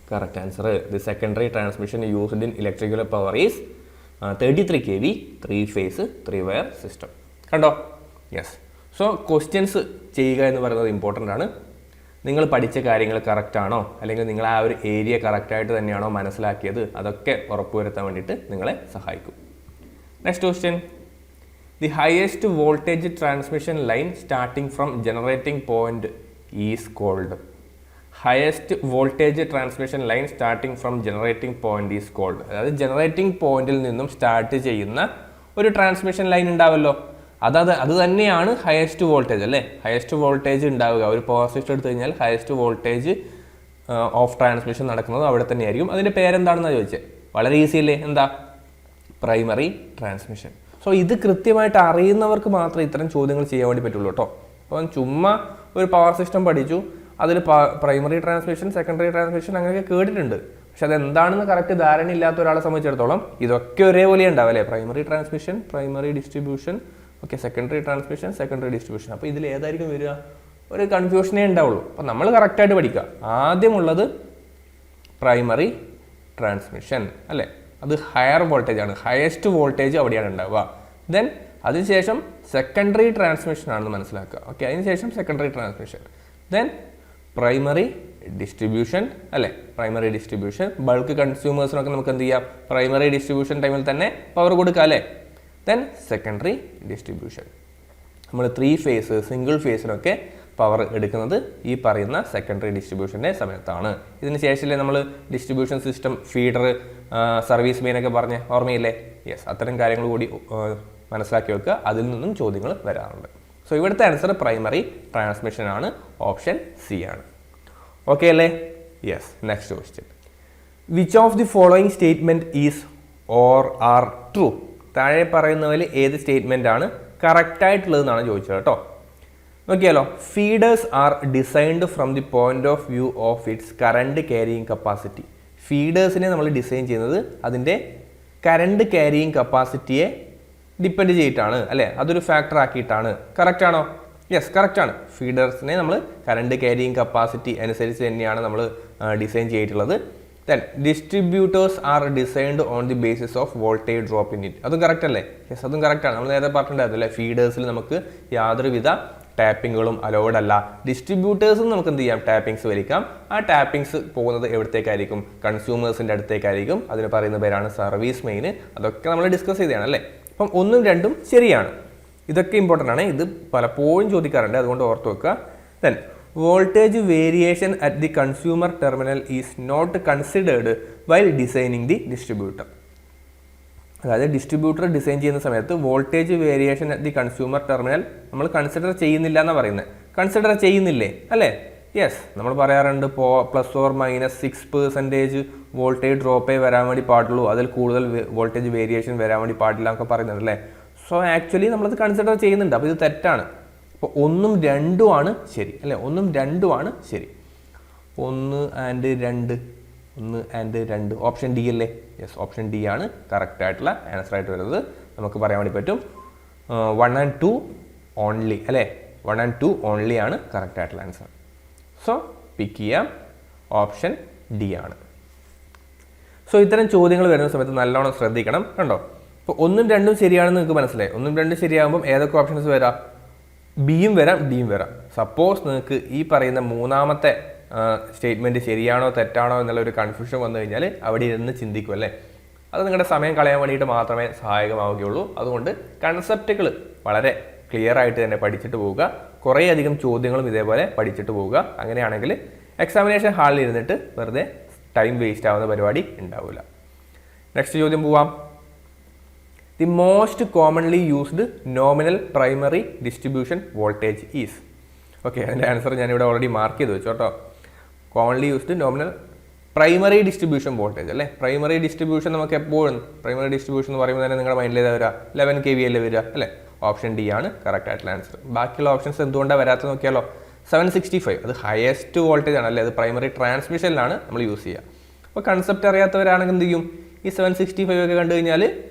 Speaker 1: correct answer. The secondary transmission used in electrical power is 33 kV 3 phase 3 wire system. കണ്ടോ? യെസ്, സോ ക്വസ്റ്റ്യൻസ് ചെയ്യുക എന്ന് പറയുന്നത് ഇമ്പോർട്ടൻ്റ് ആണ്. നിങ്ങൾ പഠിച്ച കാര്യങ്ങൾ കറക്റ്റ് ആണോ, അല്ലെങ്കിൽ നിങ്ങൾ ആ ഒരു ഏരിയ കറക്റ്റായിട്ട് തന്നെയാണോ മനസ്സിലാക്കിയത്, അതൊക്കെ ഉറപ്പുവരുത്താൻ വേണ്ടിയിട്ട് നിങ്ങളെ സഹായിക്കും. Next question. The highest voltage transmission line starting from generating point is called. Highest voltage transmission line starting from generating point is called. അതായത് ജനറേറ്റിംഗ് പോയിന്റിൽ നിന്നും സ്റ്റാർട്ട് ചെയ്യുന്ന ഒരു ട്രാൻസ്മിഷൻ ലൈൻ ഉണ്ടാവല്ലോ, അത് തന്നെയാണ് ഹയസ്റ്റ് വോൾട്ടേജ് അല്ലേ? ഹയസ്റ്റ് വോൾട്ടേജ് ഉണ്ടാവുക ഒരു പവർ സിസ്റ്റം എടുത്തു കഴിഞ്ഞാൽ ഹയസ്റ്റ് വോൾട്ടേജ് ഓഫ് ട്രാൻസ്മിഷൻ നടക്കുന്നത് അവിടെ തന്നെയായിരിക്കും. അതിൻ്റെ പേരെന്താണെന്നാണ് ചോദിച്ചത്. വളരെ ഈസി അല്ലേ? എന്താ? Primary transmission. സോ ഇത് കൃത്യമായിട്ട് അറിയുന്നവർക്ക് മാത്രമേ ഇത്തരം ചോദ്യങ്ങൾ ചെയ്യാൻ വേണ്ടി പറ്റുള്ളൂ കേട്ടോ. അപ്പം ചുമ്മാ ഒരു പവർ സിസ്റ്റം പഠിച്ചു, അതിൽ പ്രൈമറി ട്രാൻസ്മിഷൻ സെക്കൻഡറി ട്രാൻസ്മിഷൻ അങ്ങനെയൊക്കെ കേട്ടിട്ടുണ്ട്, പക്ഷെ അതെന്താണെന്ന് കറക്റ്റ് ധാരണ ഇല്ലാത്ത ഒരാളെ സംബന്ധിച്ചിടത്തോളം ഇതൊക്കെ ഒരേപോലെ ഉണ്ടാവും അല്ലേ? Primary transmission, primary distribution, okay, secondary transmission, secondary distribution. അപ്പോൾ ഇതിൽ ഏതായിരിക്കും വരിക? ഒരു കൺഫ്യൂഷനേ ഉണ്ടാവുള്ളൂ. അപ്പം നമ്മൾ കറക്റ്റായിട്ട് പഠിക്കുക. ആദ്യമുള്ളത് പ്രൈമറി ട്രാൻസ്മിഷൻ അല്ലേ, അത് ഹയർ വോൾട്ടേജ് ആണ്, ഹയസ്റ്റ് വോൾട്ടേജ് അവിടെയാണ് ഉണ്ടാവുക. ദെൻ അതിനുശേഷം സെക്കൻഡറി ട്രാൻസ്മിഷൻ ആണെന്ന് മനസ്സിലാക്കുക. ഓക്കെ, അതിനുശേഷം secondary transmission, then primary distribution അല്ലേ, പ്രൈമറി ഡിസ്ട്രിബ്യൂഷൻ ബൾക്ക് കൺസ്യൂമേഴ്സിനൊക്കെ നമുക്ക് എന്ത് ചെയ്യാം, പ്രൈമറി ഡിസ്ട്രിബ്യൂഷൻ ടൈമിൽ തന്നെ പവർ കൊടുക്കുക അല്ലേ. ദെൻ സെക്കൻഡറി ഡിസ്ട്രിബ്യൂഷൻ, നമ്മൾ 3 ഫേസ് സിംഗിൾ ഫേസിനൊക്കെ പവർ എടുക്കുന്നത് ഈ പറയുന്ന സെക്കൻഡറി ഡിസ്ട്രിബ്യൂഷൻ്റെ സമയത്താണ്. ഇതിന് ശേഷമല്ലേ നമ്മൾ ഡിസ്ട്രിബ്യൂഷൻ സിസ്റ്റം, ഫീഡർ, സർവീസ് മെയിനൊക്കെ പറഞ്ഞ് ഓർമ്മയില്ലേ? യെസ്, അത്തരം കാര്യങ്ങൾ കൂടി മനസ്സിലാക്കി വെക്കുക. അതിൽ നിന്നും ചോദ്യങ്ങൾ വരാറുണ്ട്. സോ ഇവിടുത്തെ ആൻസർ പ്രൈമറി ട്രാൻസ്മിഷൻ ആണ്, ഓപ്ഷൻ സി ആണ്. ഓക്കെ അല്ലേ? Yes. Next question, which of the following statement is or are true? താഴെ പറയുന്നതിൽ ഏത് സ്റ്റേറ്റ്മെന്റ് ആണ് കറക്റ്റ് ആയിട്ടുള്ളതെന്നാണ് ചോദിച്ചത് കേട്ടോ. നോക്കിയാലോ, feeders are designed from the point of view of its current carrying capacity. ഫീഡേഴ്സിനെ നമ്മൾ ഡിസൈൻ ചെയ്യുന്നത് അതിൻ്റെ കറണ്ട് ക്യാരിയിങ് കപ്പാസിറ്റിയെ ഡിപ്പെൻഡ് ചെയ്തിട്ടാണ് അല്ലേ, അതൊരു ഫാക്ടർ ആക്കിയിട്ടാണ്. കറക്റ്റ് ആണോ? യെസ്, കറക്റ്റ് ആണ്. ഫീഡേഴ്സിനെ നമ്മൾ കറണ്ട് ക്യാരിയിങ് കപ്പാസിറ്റി അനുസരിച്ച് തന്നെയാണ് നമ്മൾ ഡിസൈൻ ചെയ്തിട്ടുള്ളത്. Then distributors R designed on the basis of voltage drop in it. അതും കറക്റ്റ് അല്ലേ? യെസ്, അതും കറക്റ്റാണ്. നമ്മൾ നേരത്തെ പറഞ്ഞിട്ടുണ്ടായിരുന്നു അല്ലേ, ഫീഡേഴ്സിൽ നമുക്ക് യാതൊരുവിധ ടാപ്പിങ്ങുകളും അലൗഡ് അല്ല. ഡിസ്ട്രിബ്യൂട്ടേഴ്സും നമുക്ക് എന്ത് ചെയ്യാം, ടാപ്പിങ്സ് വലിക്കാം. ആ ടാപ്പിങ്സ് പോകുന്നത് എവിടത്തേക്കായിരിക്കും? കൺസ്യൂമേഴ്സിൻ്റെ അടുത്തേക്കായിരിക്കും. അതിന് പറയുന്ന പേരാണ് സർവീസ് മെയിൻ. അതൊക്കെ നമ്മൾ ഡിസ്കസ് ചെയ്തതാണ് അല്ലേ. അപ്പം 1ഉം 2ഉം ശരിയാണ്. ഇതൊക്കെ ഇമ്പോർട്ടൻ്റ് ആണ്, ഇത് പലപ്പോഴും ചോദിക്കാറുണ്ട്, അതുകൊണ്ട് ഓർത്ത് വെക്കുക. Then voltage variation at the consumer terminal is not considered while designing the distributor. അതായത് ഡിസ്ട്രിബ്യൂട്ടർ ഡിസൈൻ ചെയ്യുന്ന സമയത്ത് voltage variation at the consumer terminal നമ്മൾ കൺസിഡർ ചെയ്യുന്നില്ല എന്നാണ് പറയുന്നത്. കൺസിഡർ ചെയ്യുന്നില്ലേ അല്ലേ? യെസ്, നമ്മൾ പറയാറുണ്ട് +or-6% വോൾട്ടേജ് ഡ്രോപ്പേ വരാൻ വേണ്ടി പാടുള്ളൂ, അതിൽ കൂടുതൽ വോൾട്ടേജ് വേരിയേഷൻ വരാൻ വേണ്ടി പാടില്ല എന്നൊക്കെ പറയുന്നുണ്ട് അല്ലേ. സോ ആക്ച്വലി നമ്മളത് കൺസിഡർ ചെയ്യുന്നുണ്ട്. അപ്പോൾ ഇത് തെറ്റാണ്. അപ്പോൾ 1ഉം 2ഉം ആണ് ശരി അല്ലേ, 1ഉം 2ഉം ആണ് ശരി. 1 and 2, 1 and 2 ഓപ്ഷൻ ഡി അല്ലേ? യെസ്, ഓപ്ഷൻ ഡി ആണ് കറക്റ്റ് ആയിട്ടുള്ള ആൻസർ ആയിട്ട് വരുന്നത്. നമുക്ക് പറയാൻ വേണ്ടി പറ്റും 1 and 2 ഓൺലി അല്ലേ, 1 and 2 ഓൺലി ആണ് കറക്റ്റ് ആയിട്ടുള്ള ആൻസർ. സോ പിക്ക് ചെയ്യാം, ഓപ്ഷൻ ഡി ആണ്. സോ ഇത്തരം ചോദ്യങ്ങൾ വരുന്ന സമയത്ത് നല്ലോണം ശ്രദ്ധിക്കണം. കണ്ടോ, ഇപ്പോൾ 1ഉം 2ഉം ശരിയാണെന്ന് നിങ്ങൾക്ക് മനസ്സിലായി. 1ഉം 2ഉം ശരിയാകുമ്പം ഏതൊക്കെ ഓപ്ഷൻസ് വരാം? ബിയും വരാം, ഡിയും വരാം. സപ്പോസ് നിങ്ങൾക്ക് ഈ പറയുന്ന മൂന്നാമത്തെ സ്റ്റേറ്റ്മെൻറ്റ് ശരിയാണോ തെറ്റാണോ എന്നുള്ളൊരു കൺഫ്യൂഷൻ വന്നു കഴിഞ്ഞാൽ അവിടെ ഇരുന്ന് ചിന്തിക്കും അല്ലേ. അത് നിങ്ങളുടെ സമയം കളയാൻ വേണ്ടിയിട്ട് മാത്രമേ സഹായകമാവുകയുള്ളൂ. അതുകൊണ്ട് കൺസെപ്റ്റുകൾ വളരെ ക്ലിയർ ആയിട്ട് തന്നെ പഠിച്ചിട്ട് പോവുക. കുറേയധികം ചോദ്യങ്ങളും ഇതേപോലെ പഠിച്ചിട്ട് പോവുക. അങ്ങനെയാണെങ്കിൽ എക്സാമിനേഷൻ ഹാളിൽ ഇരുന്നിട്ട് വെറുതെ ടൈം വേസ്റ്റ് ആവുന്ന പരിപാടി ഉണ്ടാവില്ല. നെക്സ്റ്റ് ചോദ്യം പോവാം. The most commonly used nominal primary distribution voltage is. Okay, അതിൻ്റെ ആൻസർ ഞാനിവിടെ ഓൾറെഡി മാർക്ക് ചെയ്ത് വെച്ചു കേട്ടോ. Commonly used nominal primary distribution voltage അല്ലേ. പ്രൈമറി ഡിസ്ട്രിബ്യൂഷൻ നമുക്ക് എപ്പോഴും പ്രൈമറി ഡിസ്ട്രിബ്യൂഷൻ എന്ന് പറയുമ്പോൾ തന്നെ നിങ്ങളുടെ മൈൻഡിൽ ഏതാ വരിക? 11 kV അല്ലേ വരിക അല്ലേ. ഓപ്ഷൻ ഡി ആണ് കറക്റ്റ് ആയിട്ടുള്ള ആൻസർ. ബാക്കിയുള്ള ഓപ്ഷൻസ് എന്തുകൊണ്ടാണ് വരാത്തത് നോക്കിയാലോ. 765 അത് ഹയസ്റ്റ് വോൾട്ടേജ് ആണ് അല്ലേ, അത് പ്രൈമറി ട്രാൻസ്മിഷനിലാണ് നമ്മൾ യൂസ് ചെയ്യുക. അപ്പോൾ കൺസെപ്റ്റ് അറിയാത്തവരാണെങ്കിൽ എന്ത് ചെയ്യും? ഈ 765 ഒക്കെ കണ്ടു കഴിഞ്ഞാൽ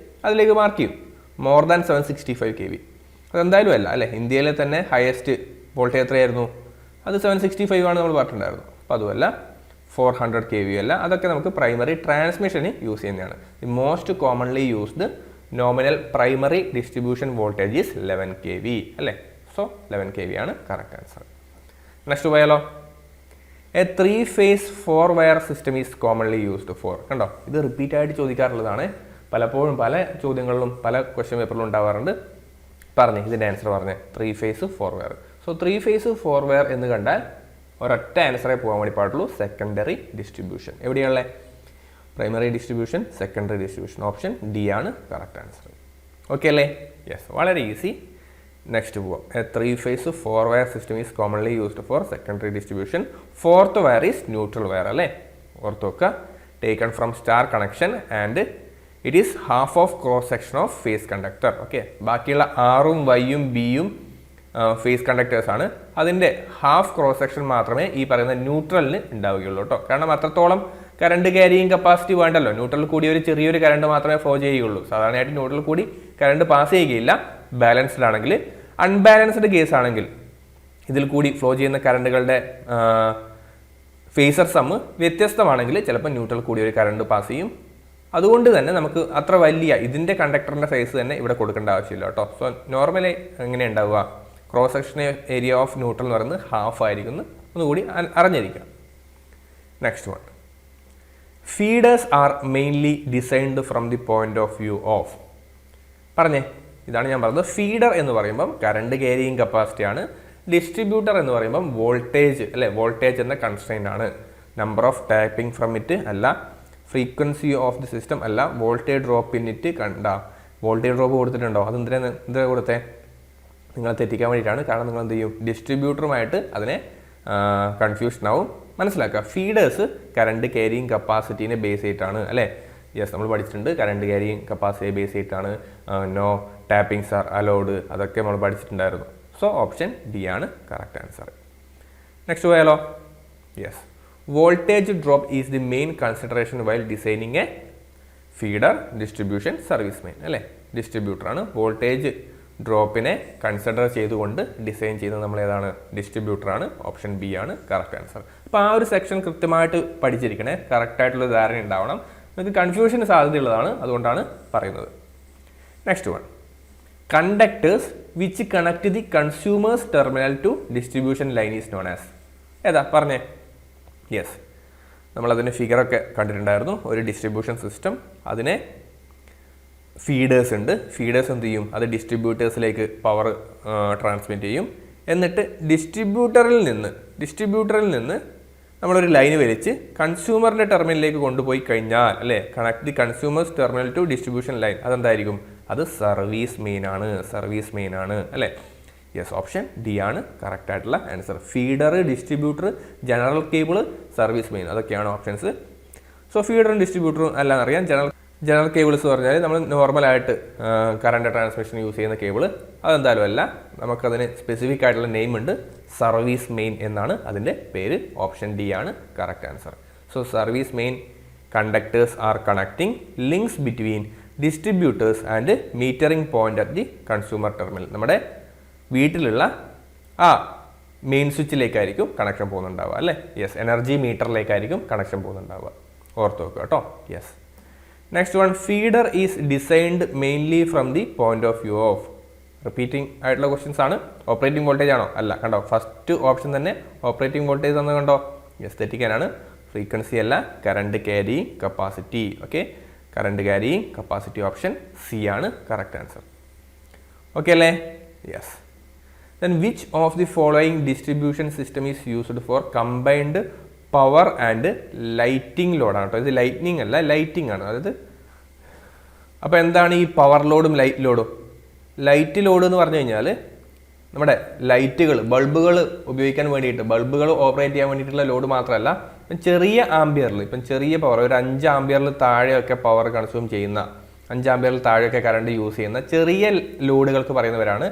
Speaker 1: അതിലേക്ക് മാർക്ക് ചെയ്യും മോർ ദാൻ 765 kV. അതെന്തായാലും അല്ല അല്ലേ. ഇന്ത്യയിലെ തന്നെ ഹയസ്റ്റ് വോൾട്ടേജ് എത്രയായിരുന്നു? അത് 765 ആണ് നമ്മൾ പറഞ്ഞിട്ടുണ്ടായിരുന്നു. അപ്പോൾ അതുമല്ല, 400 kV അല്ല. അതൊക്കെ നമുക്ക് പ്രൈമറി ട്രാൻസ്മിഷന് യൂസ് ചെയ്യുന്നതാണ്. The most commonly used nominal primary distribution voltage is 11 kV അല്ലേ. സോ 11 kV ആണ് കറക്റ്റ് ആൻസർ. നെക്സ്റ്റ് പോയാലോ. A 3-phase 4-wire system is commonly used four. കണ്ടോ, ഇത് റിപ്പീറ്റ് ആയിട്ട് ചോദിക്കാറുള്ളതാണ്. പലപ്പോഴും പല ചോദ്യങ്ങളിലും പല ക്വസ്റ്റ്യൻ പേപ്പറിലും ഉണ്ടാവാറുണ്ട്. പറഞ്ഞേ ഇതിൻ്റെ ആൻസർ പറഞ്ഞേ. 3-phase 4-wire. So 3-phase 4-wire എന്ന് കണ്ടാൽ ഒരൊറ്റ ആൻസറേ പോകാൻ വേണ്ടി പാടുള്ളൂ, സെക്കൻഡറി ഡിസ്ട്രിബ്യൂഷൻ. എവിടെയാണല്ലേ? Primary distribution, secondary distribution. Option D ആണ് കറക്റ്റ് ആൻസർ. ഓക്കെ അല്ലേ? യെസ്, വളരെ ഈസി. നെക്സ്റ്റ് പോവാം. A 3-phase 4-wire system is commonly used for secondary distribution. 4th wire is neutral wire അല്ലേ. ഓർത്ത് വെക്കുക. Taken from star connection and it is half of cross section of phase conductor. Okay, ബാക്കിയുള്ള ആറും വൈയും ബിയും face conductors ആണ്. അതിൻ്റെ half cross section മാത്രമേ ഈ പറയുന്ന ന്യൂട്രലിന് ഉണ്ടാവുകയുള്ളൂ കേട്ടോ. കാരണം അത്രത്തോളം കറണ്ട് ക്യാരിയിങ് കപ്പാസിറ്റി വേണ്ടല്ലോ. ന്യൂട്രൽ കൂടി ഒരു ചെറിയൊരു കറണ്ട് മാത്രമേ ഫ്ലോ ചെയ്യുകയുള്ളൂ. സാധാരണയായിട്ട് ന്യൂട്രൽ കൂടി കറണ്ട് പാസ് ചെയ്യുകയില്ല ബാലൻസ്ഡ് ആണെങ്കിൽ. അൺബാലൻസ്ഡ് കേസ് ആണെങ്കിൽ ഇതിൽ കൂടി ഫ്ലോ ചെയ്യുന്ന കറണ്ടുകളുടെ ഫേസർ സമ്മ് വ്യത്യസ്തമാണെങ്കിൽ ചിലപ്പോൾ ന്യൂട്രൽ കൂടി ഒരു കറണ്ട് പാസ് ചെയ്യും. അതുകൊണ്ട് തന്നെ നമുക്ക് അത്ര വലിയ ഇതിൻ്റെ കണ്ടക്ടറിൻ്റെ സൈസ് തന്നെ ഇവിടെ കൊടുക്കേണ്ട ആവശ്യമില്ല കേട്ടോ. സോ നോർമലി എങ്ങനെ ഉണ്ടാവുക, cross section area of neutral എന്ന് പറയുന്നത് ഹാഫ് ആയിരിക്കും ഒന്നുകൂടി അറിഞ്ഞിരിക്കുക. Next one, feeders are mainly designed from the point of view of. പറഞ്ഞേ, ഇതാണ് ഞാൻ പറഞ്ഞത്. ഫീഡർ എന്ന് പറയുമ്പം കറണ്ട് ക്യാരിയിങ് കപ്പാസിറ്റി ആണ്. ഡിസ്ട്രിബ്യൂട്ടർ എന്ന് പറയുമ്പം വോൾട്ടേജ് അല്ലെ, വോൾട്ടേജ് എന്ന കൺസ്ട്രെയിൻ്റ് ആണ്. Number of tapping from it അല്ല, ഫ്രീക്വൻസി ഓഫ് ദി സിസ്റ്റം അല്ല, വോൾട്ടേജ് ഡ്രോപ്പ് ഇൻ ഇറ്റ് കണ്ട. വോൾട്ടേജ് ഡ്രോപ്പ് കൊടുത്തിട്ടുണ്ടോ? അത് എന്തിനാ കൊടുത്തേ? നിങ്ങളെ തെറ്റിക്കാൻ വേണ്ടിയിട്ടാണ്. കാരണം നിങ്ങൾ എന്ത് ചെയ്യും, ഡിസ്ട്രിബ്യൂട്ടറുമായിട്ട് അതിനെ കൺഫ്യൂഷൻ ആവും. മനസ്സിലാക്കുക, ഫീഡേഴ്സ് കറണ്ട് ക്യാരിയിങ് കപ്പാസിറ്റീനെ ബേസ് ചെയ്തിട്ടാണ് അല്ലേ. യെസ്, നമ്മൾ പഠിച്ചിട്ടുണ്ട് കറണ്ട് ക്യാരിയിങ് കപ്പാസിറ്റിയെ ബേസ് ചെയ്തിട്ടാണ്. നോ ടാപ്പിംഗ്സ് ആർ അലൗഡ്, അതൊക്കെ നമ്മൾ പഠിച്ചിട്ടുണ്ടായിരുന്നു. സോ ഓപ്ഷൻ ഡി ആണ് കറക്റ്റ് ആൻസർ. നെക്സ്റ്റ് പോയാലോ? Yes, voltage drop is the main consideration while designing A feeder, distribution, service main അല്ലേ. ഡിസ്ട്രിബ്യൂട്ടറാണ് വോൾട്ടേജ് ഡ്രോപ്പിനെ കൺസിഡർ ചെയ്തുകൊണ്ട് ഡിസൈൻ ചെയ്യുന്നത് നമ്മൾ ഏതാണ്? ഡിസ്ട്രിബ്യൂട്ടറാണ്. ഓപ്ഷൻ ബി ആണ് കറക്റ്റ് ആൻസർ. അപ്പോൾ ആ ഒരു സെക്ഷൻ കൃത്യമായിട്ട് പഠിച്ചിരിക്കണേ, കറക്റ്റായിട്ടുള്ള ധാരണ ഉണ്ടാവണം. നിങ്ങൾക്ക് കൺഫ്യൂഷന് സാധ്യതയുള്ളതാണ്, അതുകൊണ്ടാണ് പറയുന്നത്. Next one, conductors which connect the consumers terminal to distribution line is known as. ഏതാ പറഞ്ഞേ? യെസ്, നമ്മളതിന് ഫിഗറൊക്കെ കണ്ടിട്ടുണ്ടായിരുന്നു. ഒരു ഡിസ്ട്രിബ്യൂഷൻ സിസ്റ്റം, അതിനെ ഫീഡേഴ്സ് ഉണ്ട്. ഫീഡേഴ്സ് എന്ത് ചെയ്യും? അത് ഡിസ്ട്രിബ്യൂട്ടേഴ്സിലേക്ക് പവർ ട്രാൻസ്മിറ്റ് ചെയ്യും. എന്നിട്ട് ഡിസ്ട്രിബ്യൂട്ടറിൽ നിന്ന് നമ്മളൊരു ലൈൻ വലിച്ച് കൺസ്യൂമറിൻ്റെ ടെർമിനലിലേക്ക് കൊണ്ടുപോയി കഴിഞ്ഞാൽ അല്ലേ, connect the consumers terminal to distribution line, അതെന്തായിരിക്കും? അത് സർവീസ് മെയിൻ ആണ് അല്ലേ. യെസ്, ഓപ്ഷൻ ഡി ആണ് കറക്റ്റ് ആയിട്ടുള്ള answer. Feeder, distributor, general cable, service main, അതൊക്കെയാണ് ഓപ്ഷൻസ്. സോ ഫീഡറും ഡിസ്ട്രിബ്യൂട്ടറും എല്ലാം അറിയാം. ജനറൽ കേബിൾസ് പറഞ്ഞാൽ നമ്മൾ നോർമലായിട്ട് കറണ്ട് ട്രാൻസ്മിഷൻ യൂസ് ചെയ്യുന്ന കേബിൾ, അതെന്തായാലും അല്ല, നമുക്കതിന് സ്പെസിഫിക് ആയിട്ടുള്ള നെയിം ഉണ്ട്. സർവീസ് മെയിൻ എന്നാണ് അതിൻ്റെ പേര്. ഓപ്ഷൻ ഡി ആണ് correct answer. So service main conductors are connecting links between distributors and metering point at the consumer terminal. നമ്മുടെ വീട്ടിലുള്ള ആ മെയിൻ സ്വിച്ചിലേക്കായിരിക്കും കണക്ഷൻ പോകുന്നുണ്ടാവുക അല്ലേ. യെസ്, എനർജി മീറ്ററിലേക്കായിരിക്കും കണക്ഷൻ പോകുന്നുണ്ടാവുക. ഓർത്ത് വെക്കുക കേട്ടോ. Yes, next one, feeder is designed mainly from the point of view of. Repeating ആയിട്ടുള്ള ക്വസ്റ്റ്യൻസ് ആണ്. ഓപ്പറേറ്റിംഗ് വോൾട്ടേജ് ആണോ? അല്ല. കണ്ടോ, ഫസ്റ്റ് ഓപ്ഷൻ തന്നെ ഓപ്പറേറ്റിംഗ് വോൾട്ടേജ് എന്ന് കണ്ടോ. യെസ്, തെറ്റിക്കാനാണ്. ഫ്രീക്വൻസി അല്ല, current carrying capacity. Okay, current carrying capacity, option C ആണ് കറക്റ്റ് ആൻസർ. ഓക്കെ അല്ലേ? Yes. Then which of the following distribution system is used for combined power and lighting ലോഡാണ് കേട്ടോ. ഇത് lightning അല്ല, ലൈറ്റിംഗ് ആണ്. അതായത് അപ്പോൾ എന്താണ് ഈ പവർ ലോഡും ലൈറ്റ് ലോഡും? ലൈറ്റ് ലോഡ് എന്ന് പറഞ്ഞു കഴിഞ്ഞാൽ നമ്മുടെ ലൈറ്റുകൾ, ബൾബുകൾ ഉപയോഗിക്കാൻ വേണ്ടിയിട്ട്, ബൾബുകൾ ഓപ്പറേറ്റ് ചെയ്യാൻ വേണ്ടിയിട്ടുള്ള ലോഡ് മാത്രമല്ല, ചെറിയ ആംബിയറിൽ, ഇപ്പം ചെറിയ പവർ, ഒരു 5 ആംബിയറിൽ താഴെയൊക്കെ പവർ കൺസ്യൂം ചെയ്യുന്ന, 5 ആംബിയറിൽ താഴെയൊക്കെ കറണ്ട് യൂസ് ചെയ്യുന്ന ചെറിയ ലോഡുകൾക്ക് പറയുന്നവരാണ്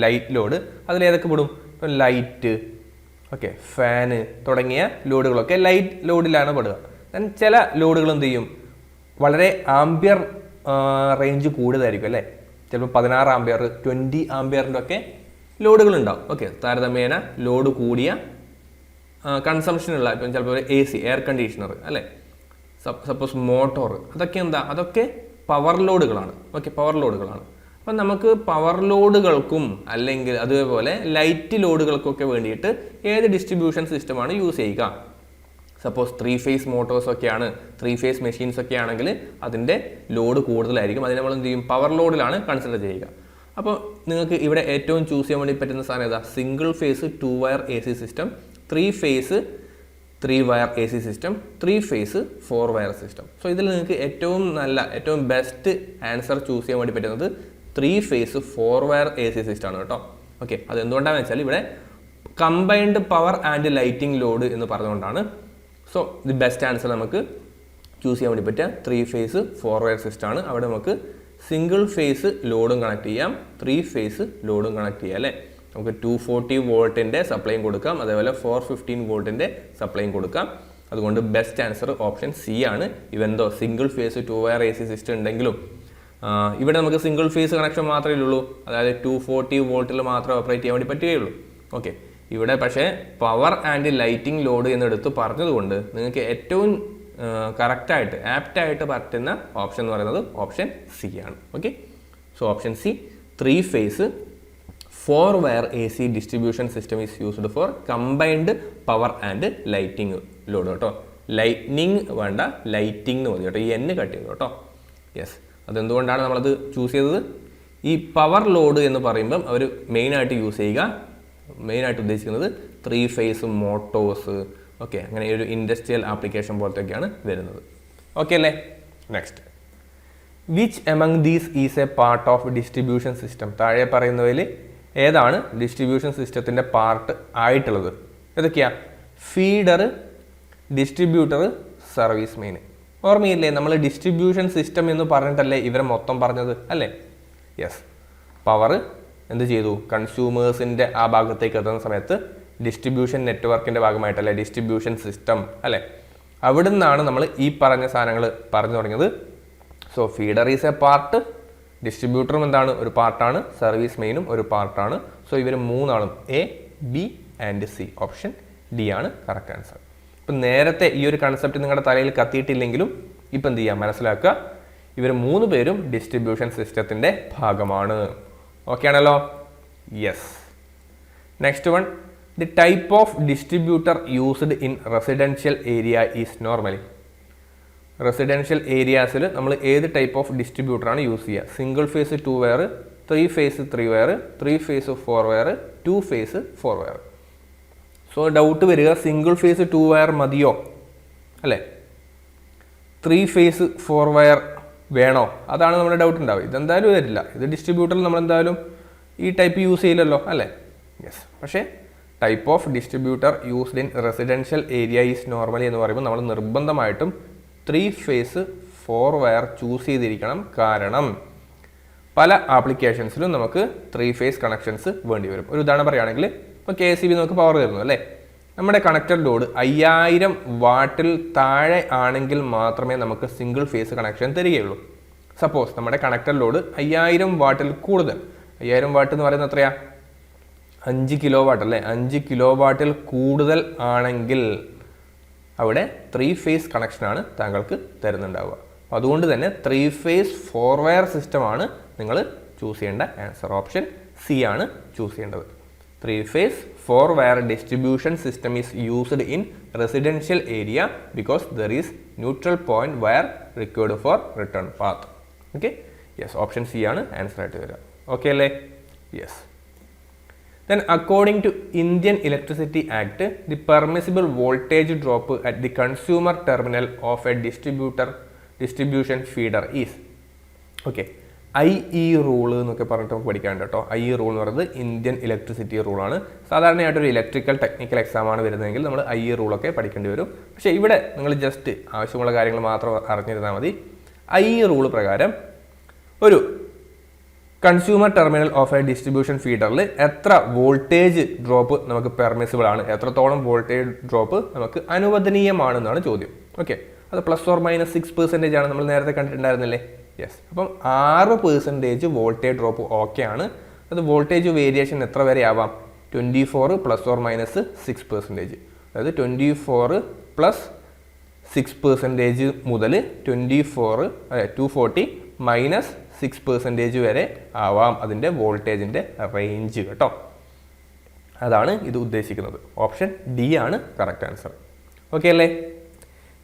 Speaker 1: ലൈറ്റ് ലോഡ്. അതിലേതൊക്കെ പെടും? ഇപ്പം ലൈറ്റ്, ഓക്കെ, ഫാന് തുടങ്ങിയ ലോഡുകളൊക്കെ ലൈറ്റ് ലോഡിലാണ് പെടുക. ചില ലോഡുകൾ എന്ത് ചെയ്യും? വളരെ ആംബിയർ റേഞ്ച് കൂടുതലായിരിക്കും അല്ലേ. ചിലപ്പോൾ 16 ആംബിയർ, 20 ആംബിയറിൻ്റെ ഒക്കെ ലോഡുകൾ ഉണ്ടാവും. ഓക്കെ, താരതമ്യേന ലോഡ് കൂടിയ കൺസംഷനുള്ള, ഇപ്പം ചിലപ്പോൾ ഒരു AC, എയർ കണ്ടീഷണർ അല്ലേ, സപ്പോസ് മോട്ടോർ, അതൊക്കെ എന്താ? അതൊക്കെ പവർ ലോഡുകളാണ്. ഓക്കെ, പവർ ലോഡുകളാണ്. അപ്പം നമുക്ക് പവർ ലോഡുകൾക്കും അല്ലെങ്കിൽ അതുപോലെ ലൈറ്റ് ലോഡുകൾക്കൊക്കെ വേണ്ടിയിട്ട് ഏത് ഡിസ്ട്രിബ്യൂഷൻ സിസ്റ്റമാണ് യൂസ് ചെയ്യുക? സപ്പോസ് 3 ഫേസ് മോട്ടോഴ്സ് ഒക്കെയാണ്, 3 ഫേസ് മെഷീൻസ് ഒക്കെ ആണെങ്കിൽ അതിൻ്റെ ലോഡ് കൂടുതലായിരിക്കും. അതിന് നമ്മൾ എന്ത് ചെയ്യും? പവർ ലോഡിലാണ് കൺസിഡർ ചെയ്യുക. അപ്പോൾ നിങ്ങൾക്ക് ഇവിടെ ഏറ്റവും ചൂസ് ചെയ്യാൻ വേണ്ടി പറ്റുന്ന സാധനം ഏതാ? Single phase 2 wire AC system, 3 phase 3 wire AC system, 3 phase 4 wire system. So ഇതിൽ നിങ്ങൾക്ക് ഏറ്റവും നല്ല, ഏറ്റവും ബെസ്റ്റ് ആൻസർ ചൂസ് ചെയ്യാൻ വേണ്ടി പറ്റുന്നത് 3 ഫേസ് 4 വയർ AC സിസ്റ്റം ആണ് കേട്ടോ. ഓക്കെ, അത് എന്തുകൊണ്ടാണെന്ന് വെച്ചാൽ ഇവിടെ combined power and lighting load എന്ന് പറഞ്ഞുകൊണ്ടാണ്. സോ ദി ബെസ്റ്റ് ആൻസർ നമുക്ക് ചൂസ് ചെയ്യാൻ വേണ്ടി പറ്റുക 3 ഫേസ് 4 വയർ സിസ്റ്റം ആണ്. അവിടെ നമുക്ക് സിംഗിൾ ഫേസ് ലോഡും കണക്ട് ചെയ്യാം, 3 ഫേസ് ലോഡും കണക്ട് ചെയ്യാം അല്ലേ. നമുക്ക് 240 വോൾട്ടിൻ്റെ സപ്ലൈയും കൊടുക്കാം, അതേപോലെ 415 വോൾട്ടിൻ്റെ സപ്ലൈയും കൊടുക്കാം. അതുകൊണ്ട് ബെസ്റ്റ് ആൻസർ ഓപ്ഷൻ സി ആണ്. ഇവന്തോ single phase 2 wire AC system ഉണ്ടെങ്കിലും ഇവിടെ നമുക്ക് സിംഗിൾ ഫേസ് കണക്ഷൻ മാത്രമേ ഉള്ളൂ. അതായത് 240 വോൾട്ടിൽ മാത്രമേ ഓപ്പറേറ്റ് ചെയ്യാൻ വേണ്ടി പറ്റുകയുള്ളൂ. ഓക്കെ, ഇവിടെ പക്ഷേ പവർ ആൻഡ് ലൈറ്റിംഗ് ലോഡ് എന്നെടുത്ത് പറഞ്ഞതുകൊണ്ട് നിങ്ങൾക്ക് ഏറ്റവും കറക്റ്റായിട്ട് ആപ്റ്റായിട്ട് പറ്റുന്ന ഓപ്ഷൻ എന്ന് പറയുന്നത് ഓപ്ഷൻ സി ആണ്. Okay, so option C 3 phase 4 wire AC distribution system is used for combined power and lighting load കേട്ടോ. ലൈറ്റ്നിങ് വേണ്ട, ലൈറ്റിംഗ് എന്ന് മതി കേട്ടോ. ഈ എൻ കട്ട് ചെയ്തു കേട്ടോ. യെസ്, അതെന്തുകൊണ്ടാണ് നമ്മളത് ചൂസ് ചെയ്തത്? ഈ പവർ ലോഡ് എന്ന് പറയുമ്പം അവർ മെയിനായിട്ട് യൂസ് ചെയ്യുക, മെയിനായിട്ട് ഉദ്ദേശിക്കുന്നത് 3 phase മോട്ടോഴ്സ്, ഓക്കെ, അങ്ങനെ ഒരു ഇൻഡസ്ട്രിയൽ ആപ്ലിക്കേഷൻ പോലത്തെയൊക്കെയാണ് വരുന്നത്. ഓക്കെ അല്ലേ? Next, which among these is a part of distribution system? താഴെ പറയുന്നതിൽ ഏതാണ് ഡിസ്ട്രിബ്യൂഷൻ സിസ്റ്റത്തിൻ്റെ പാർട്ട് ആയിട്ടുള്ളത്? ഏതൊക്കെയാ? Feeder, distributor, service main. ഓർമ്മയില്ലേ, നമ്മൾ ഡിസ്ട്രിബ്യൂഷൻ സിസ്റ്റം എന്ന് പറഞ്ഞിട്ടല്ലേ ഇവരെ മൊത്തം പറഞ്ഞത് അല്ലേ? യെസ്, പവർ എന്ത് ചെയ്തു? കൺസ്യൂമേഴ്സിൻ്റെ ആ ഭാഗത്തേക്ക് എത്തുന്ന സമയത്ത് ഡിസ്ട്രിബ്യൂഷൻ നെറ്റ്വർക്കിൻ്റെ ഭാഗമായിട്ടല്ലേ ഡിസ്ട്രിബ്യൂഷൻ സിസ്റ്റം അല്ലേ? അവിടെ നിന്നാണ് നമ്മൾ ഈ പറഞ്ഞ സാധനങ്ങൾ പറഞ്ഞു തുടങ്ങിയത്. So feeder is a part, ഡിസ്ട്രിബ്യൂട്ടറും എന്താണ്? ഒരു പാർട്ടാണ്, സർവീസ് മെയിനും ഒരു പാർട്ടാണ്. സോ ഇവർ മൂന്നാളും A, B and C. Option D ആണ് കറക്റ്റ് ആൻസർ. ഇപ്പം നേരത്തെ ഈ ഒരു കൺസെപ്റ്റ് നിങ്ങളുടെ തലയിൽ കത്തിയിട്ടില്ലെങ്കിലും ഇപ്പം എന്ത് ചെയ്യാം? മനസ്സിലാക്കുക, ഇവർ 3 പേരും ഡിസ്ട്രിബ്യൂഷൻ സിസ്റ്റത്തിൻ്റെ ഭാഗമാണ്. ഓക്കെ ആണല്ലോ? Yes. Next one, the type of distributor used in residential area is normally. Residential ഏരിയാസിൽ നമ്മൾ ഏത് ടൈപ്പ് ഓഫ് ഡിസ്ട്രിബ്യൂട്ടറാണ് യൂസ് ചെയ്യുക? Single phase 2 wire, 3 phase 3 wire, 3 phase 4 wire, 2 phase 4 wire. So doubt വരിക, സിംഗിൾ ഫേസ് 2 wire മതിയോ അല്ലേ? 3 phase 4 wire വേണോ? അതാണ് നമ്മുടെ ഡൗട്ട് ഉണ്ടാവുക. ഇതെന്തായാലും വരില്ല, ഇത് ഡിസ്ട്രിബ്യൂട്ടറിൽ നമ്മൾ എന്തായാലും ഈ ടൈപ്പ് യൂസ് ചെയ്യില്ലല്ലോ അല്ലേ? യെസ്. പക്ഷേ type of distributor used in residential area is normally എന്ന് പറയുമ്പോൾ നമ്മൾ നിർബന്ധമായിട്ടും 3 phase 4 wire ചൂസ് ചെയ്തിരിക്കണം. കാരണം പല ആപ്ലിക്കേഷൻസിലും നമുക്ക് 3 phase കണക്ഷൻസ് വേണ്ടി വരും. ഒരു ഉദാഹരണം പറയുകയാണെങ്കിൽ, ഇപ്പോൾ KCB നമുക്ക് പവർ തരുന്നു അല്ലേ? നമ്മുടെ കണക്റ്റഡ് ലോഡ് 5000 വാട്ടിൽ താഴെ ആണെങ്കിൽ മാത്രമേ നമുക്ക് സിംഗിൾ ഫേസ് കണക്ഷൻ തരികയുള്ളൂ. സപ്പോസ് നമ്മുടെ കണക്റ്റഡ് ലോഡ് 5000 വാട്ടിൽ കൂടുതൽ, 5000 വാട്ട് എന്ന് പറയുന്നത് എത്രയാ? 5 kilowatt അല്ലേ? 5 kilowatt കൂടുതൽ ആണെങ്കിൽ അവിടെ 3 phase കണക്ഷനാണ് താങ്കൾക്ക് തരുന്നുണ്ടാവുക. അപ്പോൾ അതുകൊണ്ട് തന്നെ 3 phase 4 wire സിസ്റ്റമാണ് നിങ്ങൾ ചൂസ് ചെയ്യേണ്ട ആൻസർ. ഓപ്ഷൻ സി ആണ് ചൂസ് ചെയ്യേണ്ടത്. 3 phase 4 wire distribution system is used in residential area because there is neutral point wire required for return path. Okay? Yes, option C ആണ് ആൻസർ ആയിട്ട് വരിക. Okay അല്ലേ? Yes. Then according to Indian Electricity Act, the permissible voltage drop at the consumer terminal of a distribution feeder is, okay, IE rule എന്നൊക്കെ പറഞ്ഞിട്ട് നമുക്ക് പഠിക്കാനുണ്ട് കേട്ടോ. IE rule എന്ന് പറയുന്നത് ഇന്ത്യൻ ഇലക്ട്രിസിറ്റി റൂളാണ്. സാധാരണയായിട്ടൊരു ഇലക്ട്രിക്കൽ ടെക്നിക്കൽ എക്സാമാണ് വരുന്നതെങ്കിൽ നമ്മൾ IE റൂളൊക്കെ പഠിക്കേണ്ടി വരും. പക്ഷേ ഇവിടെ നിങ്ങൾ ജസ്റ്റ് ആവശ്യമുള്ള കാര്യങ്ങൾ മാത്രം അറിഞ്ഞിരുന്നാൽ മതി. IE റൂൾ പ്രകാരം ഒരു consumer terminal of a distribution ഫീഡറിൽ എത്ര വോൾട്ടേജ് ഡ്രോപ്പ് നമുക്ക് പെർമിസിബിൾ ആണ്, എത്രത്തോളം വോൾട്ടേജ് ഡ്രോപ്പ് നമുക്ക് അനുവദനീയമാണെന്നാണ് ചോദ്യം. ഓക്കെ, അത് ±6% ആണ്, നമ്മൾ നേരത്തെ കണ്ടിട്ടുണ്ടായിരുന്നില്ലേ? യെസ്. അപ്പം 6% വോൾട്ടേജ് ഡ്രോപ്പ് ഓക്കെ ആണ്. അത് വോൾട്ടേജ് വേരിയേഷൻ എത്ര വരെ ആവാം? 24 ±6%. അതായത് 24 + 6% മുതൽ 240 -6% വരെ ആവാം അതിൻ്റെ വോൾട്ടേജിൻ്റെ റേഞ്ച് കേട്ടോ. അതാണ് ഇത് ഉദ്ദേശിക്കുന്നത്. ഓപ്ഷൻ ഡി ആണ് കറക്റ്റ് ആൻസർ. ഓക്കെ അല്ലേ?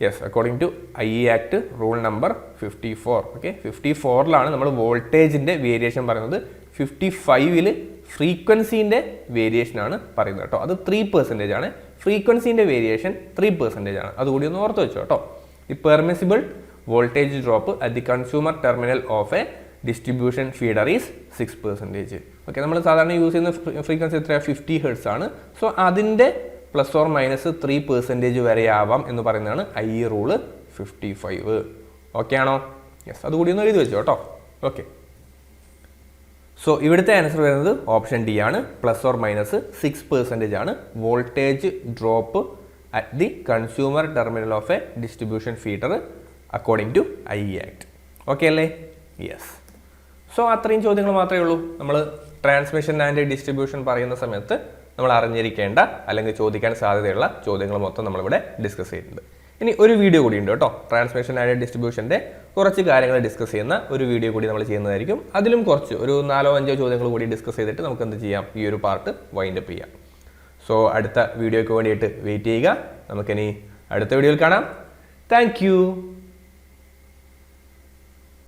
Speaker 1: Yes. According to IE act rule number 54. Okay, 54ലാണ് നമ്മൾ വോൾട്ടേജിൻ്റെ വേരിയേഷൻ പറയുന്നത്. 55ൽ ഫ്രീക്വൻസീൻ്റെ വേരിയേഷനാണ് പറയുന്നത് കേട്ടോ. അത് 3% ആണ്. ഫ്രീക്വൻസീൻ്റെ വേരിയേഷൻ 3% ആണ്. അതുകൂടി ഒന്ന് ഓർത്ത് വെച്ചോ കേട്ടോ. ഈ permissible voltage drop at the consumer terminal of a distribution feeder is 6%. Okay, നമ്മൾ സാധാരണ യൂസ് ചെയ്യുന്ന ഫ്രീക്വൻസി എത്രയാണ്? 50 Hz ആണ്. സോ അതിൻ്റെ ±3% വരെ ആവാം എന്ന് പറയുന്നതാണ് IE റൂള് 55. ഓക്കെ ആണോ? യെസ്. അതുകൂടി ഒന്ന് എഴുതി വെച്ചോ കേട്ടോ. ഓക്കെ, സോ ഇവിടുത്തെ ആൻസർ വരുന്നത് ഓപ്ഷൻ ഡി ആണ്. ±6% ആണ് voltage drop at the consumer terminal of a distribution feeder according to IE act. Okay അല്ലേ? യെസ്. സോ അത്രയും ചോദ്യങ്ങൾ മാത്രമേ ഉള്ളൂ. നമ്മൾ ട്രാൻസ്മിഷൻ ആൻഡ് ഡിസ്ട്രിബ്യൂഷൻ പറയുന്ന സമയത്ത് നമ്മൾ അറിഞ്ഞിരിക്കേണ്ട അല്ലെങ്കിൽ ചോദിക്കാൻ സാധ്യതയുള്ള ചോദ്യങ്ങൾ മൊത്തം നമ്മളിവിടെ ഡിസ്കസ് ചെയ്യുന്നുണ്ട്. ഇനി ഒരു വീഡിയോ കൂടി ഉണ്ട് കേട്ടോ, ട്രാൻസ്മിഷൻ ആൻഡ് ഡിസ്ട്രിബ്യൂഷൻ്റെ കുറച്ച് കാര്യങ്ങൾ ഡിസ്കസ് ചെയ്യുന്ന ഒരു വീഡിയോ കൂടി നമ്മൾ ചെയ്യുന്നതായിരിക്കും. അതിലും കുറച്ച് ഒരു 4-5 ചോദ്യങ്ങൾ കൂടി ഡിസ്കസ് ചെയ്തിട്ട് നമുക്ക് എന്ത് ചെയ്യാം, ഈ ഒരു പാർട്ട് വൈൻഡ് അപ്പ് ചെയ്യാം. സോ അടുത്ത വീഡിയോയ്ക്ക് വേണ്ടിയിട്ട് വെയിറ്റ് ചെയ്യുക. നമുക്കിനി അടുത്ത വീഡിയോയിൽ കാണാം. താങ്ക്